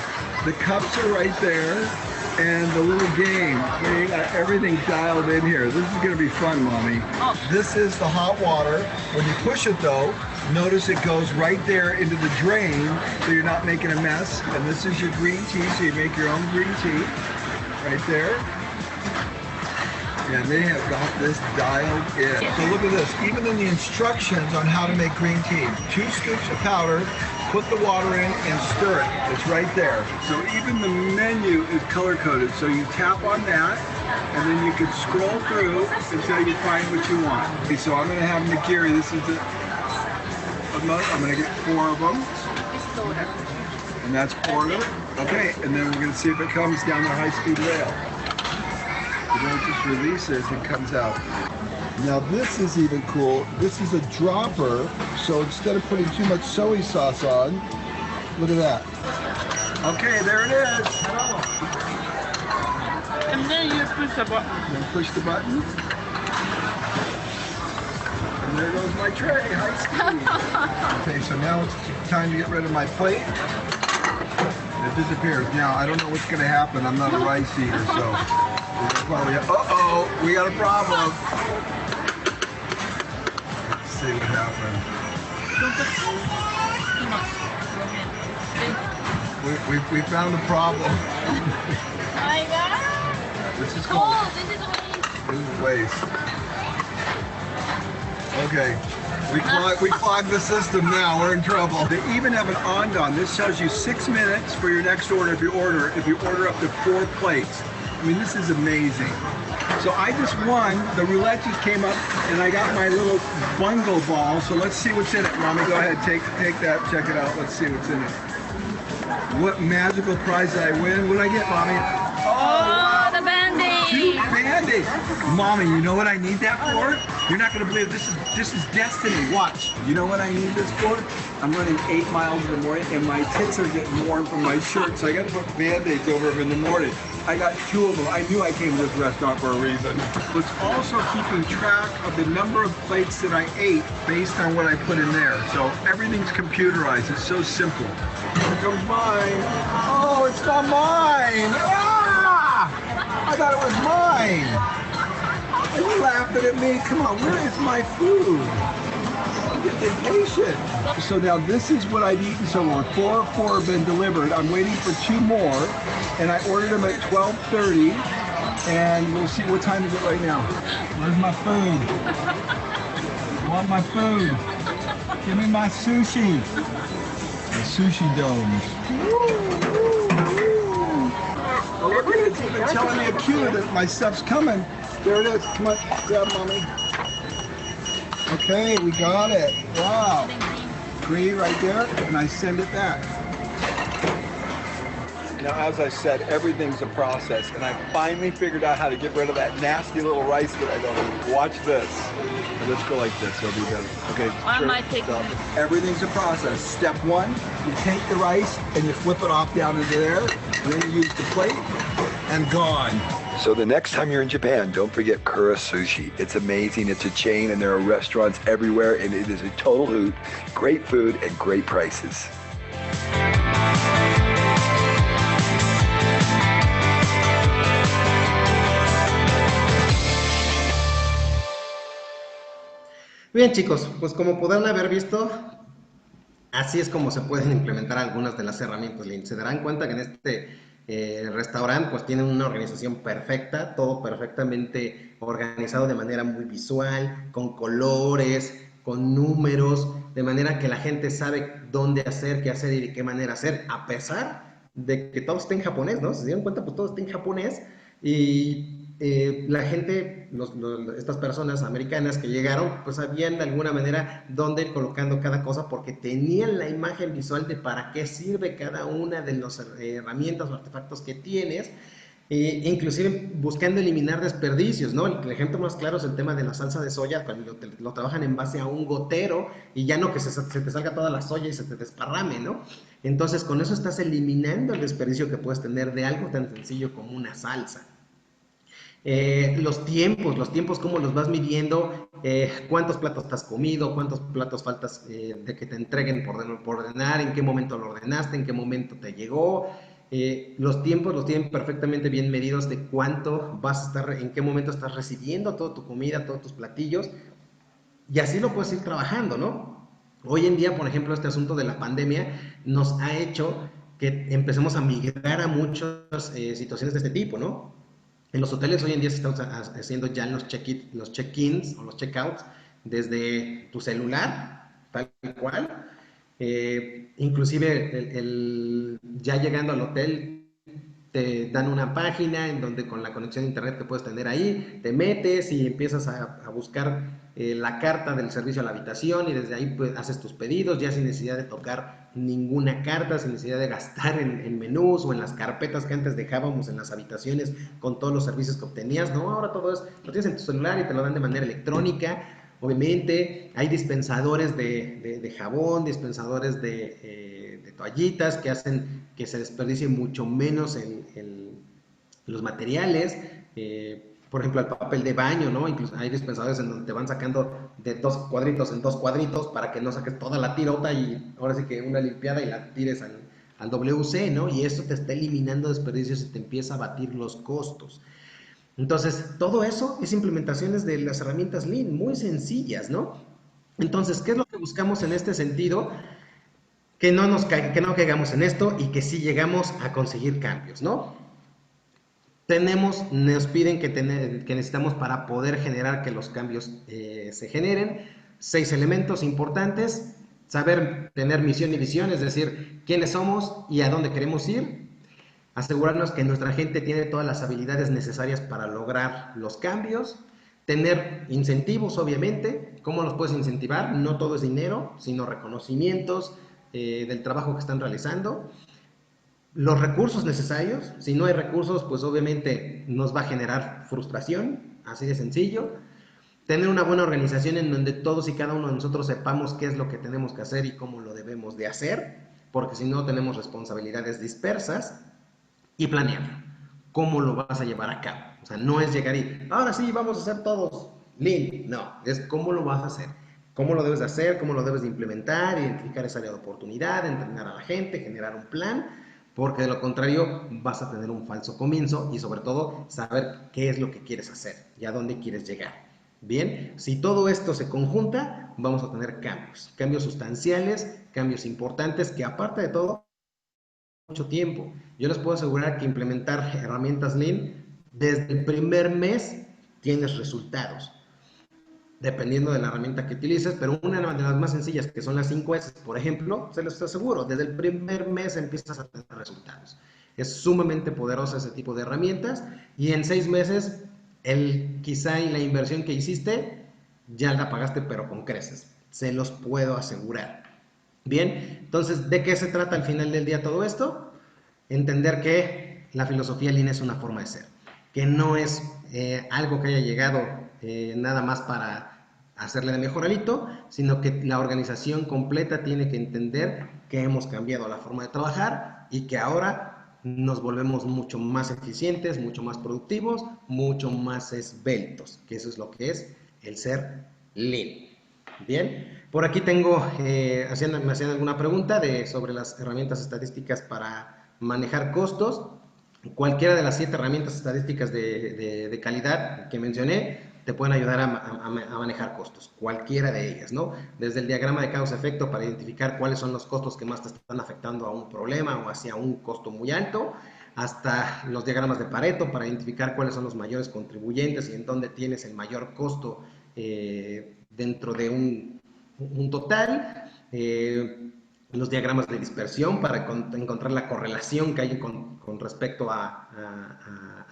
The cups are right there. And the little game. We got everything dialed in here. This is going to be fun, Mommy. Oh. This is the hot water. When you push it, though, notice it goes right there into the drain, so you're not making a mess. And this is your green tea, so you make your own green tea. Right there. And they have got this dialed in. So look at this. Even in the instructions on how to make green tea, 2 scoops of powder, put the water in and stir it. It's right there. So even the menu is color-coded. So you tap on that, and then you can scroll through until you find what you want. Okay, so I'm going to have nigiri. This is the... I'm going to get 4 of them. And that's order. Okay, and then we're going to see if it comes down the high-speed rail. You don't just release it, it comes out. Now this is even cool. This is a dropper, so instead of putting too much soy sauce on, look at that. Okay, there it is. And then you push the button. Then push the button. And there goes my tray, high speed. Okay, so now it's time to get rid of my plate. It disappears. Now, I don't know what's going to happen. I'm not a rice eater, so... Uh-oh, we got a problem. Let's see what happened. We found a problem. Oh my God. This is called... Oh, this is waste. This is waste. Okay. We clogged the system now. We're in trouble. They even have an on-don. This tells you 6 minutes for your next order if you order up to 4 plates. I mean, this is amazing. So I just won. The roulette just came up, and I got my little bungle ball. So let's see what's in it, Mommy. Go ahead, take that, check it out. Let's see what's in it. What magical prize did I win? What did I get, Mommy? Oh, the Band-Aid. 2 Band-Aids. Mommy, you know what I need that for? You're not going to believe this is destiny. Watch. You know what I need this for? I'm running 8 miles in the morning, and my tits are getting warm from my shirt, so I got to put Band-Aids over them in the morning. I got 2 of them. I knew I came to this restaurant for a reason. It's also keeping track of the number of plates that I ate based on what I put in there. So everything's computerized. It's so simple. Here comes mine. Oh, it's not mine. Ah! I thought it was mine. Are you laughing at me? Come on, where is my food? I'm getting impatient. So now this is what I've eaten so far. 4 of 4 have been delivered. I'm waiting for 2 more, and I ordered them at 12:30, and we'll see what time is it right now. Where's my food? I want my food. Give me my sushi. The sushi domes. Oh, look at it. It's even telling me a cue that my stuff's coming. There it is. Come on, grab Mommy. Okay, we got it. Wow. Green right there, and I send it back. Now, as I said, everything's a process, and I finally figured out how to get rid of that nasty little rice that I don't eat. Watch this. And let's go like this. It'll be better. Okay. I might take so, everything's a process. Step 1, you take the rice and you flip it off down into there, and then you use the plate, and gone. So the next time you're in Japan, don't forget Kura Sushi. It's amazing. It's a chain, and there are restaurants everywhere, and it is a total hoot. Great food and great prices. Bien, chicos, pues como podrán haber visto, así es como se pueden implementar algunas de las herramientas Lean. Se darán cuenta que en este restaurante pues tienen una organización perfecta, todo perfectamente organizado de manera muy visual, con colores, con números, de manera que la gente sabe dónde hacer, qué hacer y de qué manera hacer, a pesar de que todo esté en japonés, ¿no? Si se dieron cuenta, pues todo está en japonés y la gente, estas personas americanas que llegaron, pues sabían de alguna manera dónde ir colocando cada cosa porque tenían la imagen visual de para qué sirve cada una de las herramientas o artefactos que tienes, inclusive buscando eliminar desperdicios, ¿no? El ejemplo más claro es el tema de la salsa de soya, cuando lo trabajan en base a un gotero y ya no que se te salga toda la soya y se te desparrame, ¿no? Entonces con eso estás eliminando el desperdicio que puedes tener de algo tan sencillo como una salsa. Los tiempos, cómo los vas midiendo, cuántos platos te has comido, cuántos platos faltas de que te entreguen por ordenar, en qué momento lo ordenaste, en qué momento te llegó. Los tiempos los tienen perfectamente bien medidos de cuánto vas a estar, en qué momento estás recibiendo toda tu comida, todos tus platillos, y así lo puedes ir trabajando, ¿no? Hoy en día, por ejemplo, este asunto de la pandemia nos ha hecho que empecemos a migrar a muchas situaciones de este tipo, ¿no? En los hoteles hoy en día se están haciendo ya los check-ins o los check-outs desde tu celular, tal cual. Inclusive ya llegando al hotel te dan una página en donde con la conexión a internet que puedes tener ahí, te metes y empiezas a buscar la carta del servicio a la habitación y desde ahí pues, haces tus pedidos ya sin necesidad de tocar ninguna carta, sin necesidad de gastar en menús o en las carpetas que antes dejábamos en las habitaciones con todos los servicios que obtenías, ¿no? Ahora todo eso lo tienes en tu celular y te lo dan de manera electrónica. Obviamente hay dispensadores de jabón, dispensadores de toallitas que hacen que se desperdicie mucho menos los materiales. Por ejemplo, el papel de baño, ¿no? Incluso hay dispensadores en donde te van sacando de 2 cuadritos en 2 cuadritos para que no saques toda la tirota y ahora sí que una limpiada y la tires al WC, ¿no? Y eso te está eliminando desperdicios y te empieza a batir los costos. Entonces, todo eso es implementaciones de las herramientas Lean, muy sencillas, ¿no? Entonces, ¿qué es lo que buscamos en este sentido? Que no caigamos en esto y que sí llegamos a conseguir cambios, ¿no? Nos piden que necesitamos para poder generar que los cambios se generen 6 elementos importantes: saber tener misión y visión, es decir, quiénes somos y a dónde queremos ir; asegurarnos que nuestra gente tiene todas las habilidades necesarias para lograr los cambios; tener incentivos, obviamente. ¿Cómo los puedes incentivar? No todo es dinero, sino reconocimientos del trabajo que están realizando; los recursos necesarios. Si no hay recursos, pues obviamente nos va a generar frustración, así de sencillo. Tener una buena organización en donde todos y cada uno de nosotros sepamos qué es lo que tenemos que hacer y cómo lo debemos de hacer, porque si no tenemos responsabilidades dispersas. Y planearlo. ¿Cómo lo vas a llevar a cabo? O sea, no es llegar y, ahora sí, vamos a hacer todos Lean. No, es cómo lo vas a hacer. Cómo lo debes de hacer, cómo lo debes de implementar, identificar esa área de oportunidad, entrenar a la gente, generar un plan, porque de lo contrario vas a tener un falso comienzo y sobre todo saber qué es lo que quieres hacer y a dónde quieres llegar. Bien, si todo esto se conjunta, vamos a tener cambios sustanciales, cambios importantes que aparte de todo, mucho tiempo. Yo les puedo asegurar que implementar herramientas Lean, desde el primer mes tienes resultados, dependiendo de la herramienta que utilices, pero una de las más sencillas, que son las 5 S, por ejemplo, se les aseguro, desde el primer mes empiezas a tener resultados. Es sumamente poderosa ese tipo de herramientas y en 6 meses, quizá la inversión que hiciste, ya la pagaste, pero con creces. Se los puedo asegurar. Bien, entonces, ¿de qué se trata al final del día todo esto? Entender que la filosofía Lean es una forma de ser, que no es algo que haya llegado nada más para hacerle de mejoralito, sino que la organización completa tiene que entender que hemos cambiado la forma de trabajar y que ahora nos volvemos mucho más eficientes, mucho más productivos, mucho más esbeltos, que eso es lo que es el ser Lean. Bien, por aquí tengo, me hacían alguna pregunta sobre las herramientas estadísticas para manejar costos. Cualquiera de las 7 herramientas estadísticas de calidad que mencioné te pueden ayudar a manejar costos, cualquiera de ellas, ¿no? Desde el diagrama de causa-efecto para identificar cuáles son los costos que más te están afectando a un problema o hacia un costo muy alto, hasta los diagramas de Pareto para identificar cuáles son los mayores contribuyentes y en dónde tienes el mayor costo dentro de un total. los diagramas de dispersión para encontrar la correlación que hay con respecto a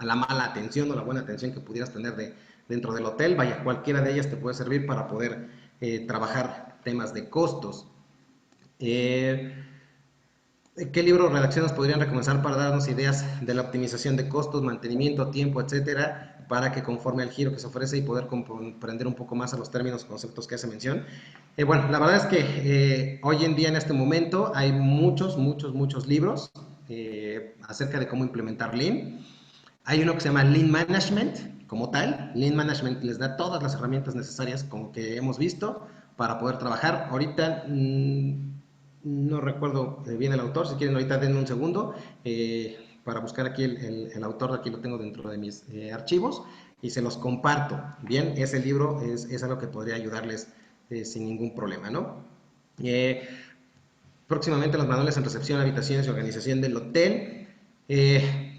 la mala atención o la buena atención que pudieras tener dentro del hotel. Vaya, cualquiera de ellas te puede servir para poder trabajar temas de costos. ¿Qué libros o redacciones podrían recomendar para darnos ideas de la optimización de costos, mantenimiento, tiempo, etcétera, para que conforme al giro que se ofrece y poder comprender un poco más a los términos, conceptos que hace mención? Bueno, la verdad es que hoy en día, en este momento, hay muchos libros acerca de cómo implementar Lean. Hay uno que se llama Lean Management, como tal. Lean Management les da todas las herramientas necesarias, como que hemos visto, para poder trabajar. Ahorita no recuerdo bien el autor, si quieren ahorita denme un segundo para buscar aquí el autor. Aquí lo tengo dentro de mis archivos y se los comparto. Bien, ese libro es algo que podría ayudarles sin ningún problema, ¿no? Próximamente los manuales en recepción, habitaciones y organización del hotel.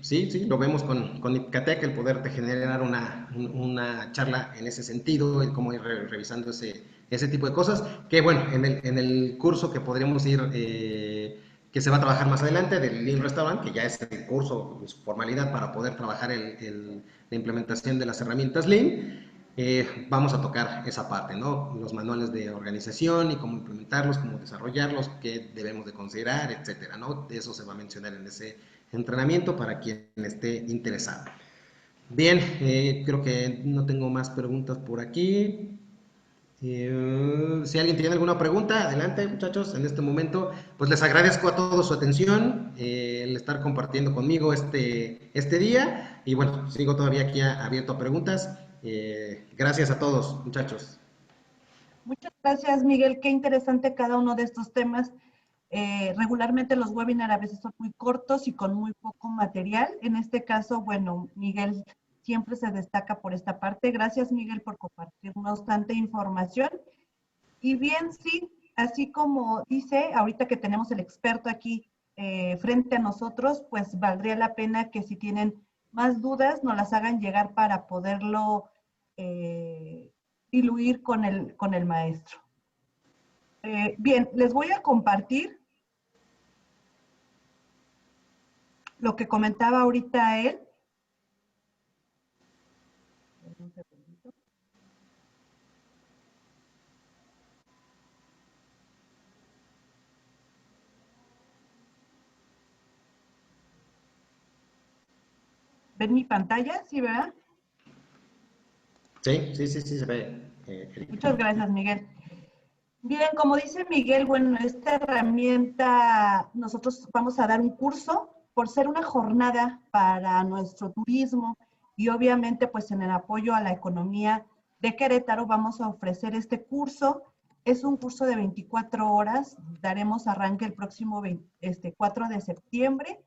Sí, lo vemos con Ipcatec, el poderte generar una charla en ese sentido, el cómo ir revisando ese tipo de cosas, que bueno, en el curso que podríamos ir, que se va a trabajar más adelante, del Lean Restaurant, que ya es el curso, su formalidad para poder trabajar la implementación de las herramientas Lean, vamos a tocar esa parte, ¿no? Los manuales de organización y cómo implementarlos, cómo desarrollarlos, qué debemos de considerar, etcétera, ¿no? Eso se va a mencionar en ese entrenamiento para quien esté interesado. Bien, creo que no tengo más preguntas por aquí. Si alguien tiene alguna pregunta, adelante, muchachos. En este momento, pues les agradezco a todos su atención, el estar compartiendo conmigo este día, y bueno, sigo todavía aquí abierto a preguntas. Gracias a todos, muchachos. Muchas gracias, Miguel. Qué interesante cada uno de estos temas. Regularmente los webinars a veces son muy cortos y con muy poco material. En este caso, bueno, Miguel siempre se destaca por esta parte. Gracias, Miguel, por compartirnos tanta información. Y bien, sí, así como dice, ahorita que tenemos el experto aquí frente a nosotros, pues valdría la pena que si tienen más dudas nos las hagan llegar para poderlo diluir con el maestro. Bien, les voy a compartir lo que comentaba ahorita él. Un segundito. ¿Ven mi pantalla? ¿Sí, verdad? Sí, se ve. Muchas gracias, Miguel. Bien, como dice Miguel, bueno, esta herramienta, nosotros vamos a dar un curso por ser una jornada para nuestro turismo y obviamente pues en el apoyo a la economía de Querétaro vamos a ofrecer este curso. Es un curso de 24 horas, daremos arranque el próximo 4 de septiembre.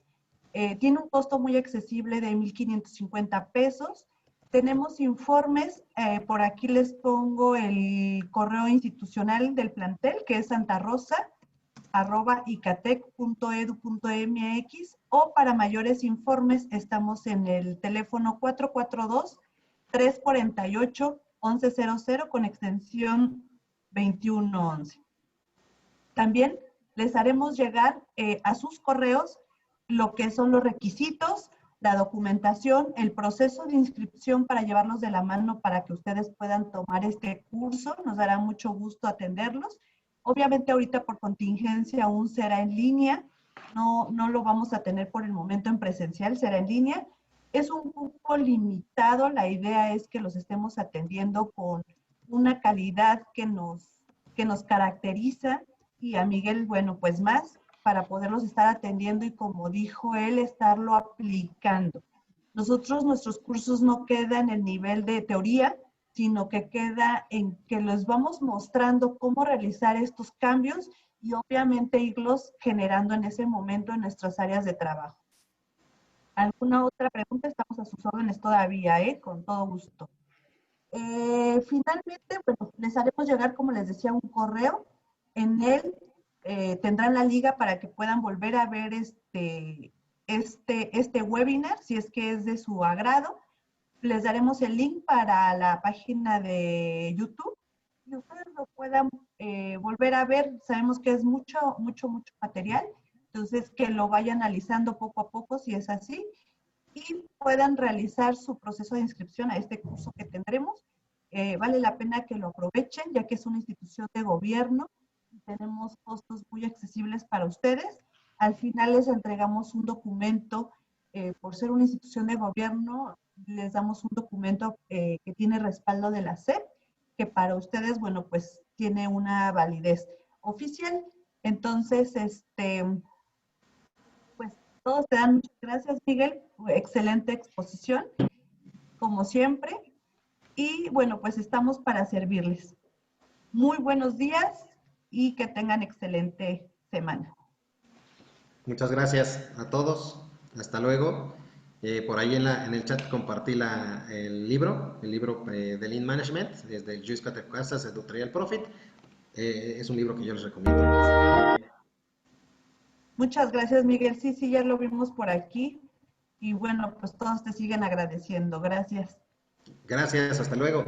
Tiene un costo muy accesible de 1,550 pesos. Tenemos informes, por aquí les pongo el correo institucional del plantel, que es santarosa@icatec.edu.mx, o para mayores informes estamos en el teléfono 442-348-1100 con extensión 2111. También les haremos llegar a sus correos lo que son los requisitos, la documentación, el proceso de inscripción para llevarlos de la mano para que ustedes puedan tomar este curso. Nos dará mucho gusto atenderlos. Obviamente ahorita por contingencia aún será en línea, no lo vamos a tener por el momento en presencial, será en línea. Es un cupo limitado, la idea es que los estemos atendiendo con una calidad que nos caracteriza, y a Miguel, bueno, pues más, para poderlos estar atendiendo y, como dijo él, estarlo aplicando. Nuestros cursos no quedan en el nivel de teoría, sino que queda en que les vamos mostrando cómo realizar estos cambios y obviamente irlos generando en ese momento en nuestras áreas de trabajo. ¿Alguna otra pregunta? Estamos a sus órdenes todavía, con todo gusto. Finalmente, bueno, les haremos llegar, como les decía, un correo. En él tendrán la liga para que puedan volver a ver este webinar, si es que es de su agrado. Les daremos el link para la página de YouTube y ustedes lo puedan volver a ver. Sabemos que es mucho material, entonces que lo vaya analizando poco a poco si es así y puedan realizar su proceso de inscripción a este curso que tendremos. Vale la pena que lo aprovechen, ya que es una institución de gobierno y tenemos costos muy accesibles para ustedes. Al final les entregamos un documento, por ser una institución de gobierno, les damos un documento que tiene respaldo de la SEP, que para ustedes, bueno, pues tiene una validez oficial. Entonces, pues todos te dan muchas gracias, Miguel. Excelente exposición, como siempre. Y bueno, pues estamos para servirles. Muy buenos días y que tengan excelente semana. Muchas gracias a todos. Hasta luego. Por ahí en el chat compartí el libro de Lean Management, es de Luis Casas, Editorial Profit. Es un libro que yo les recomiendo. Muchas gracias, Miguel. Sí, ya lo vimos por aquí. Y bueno, pues todos te siguen agradeciendo. Gracias. Gracias, hasta luego.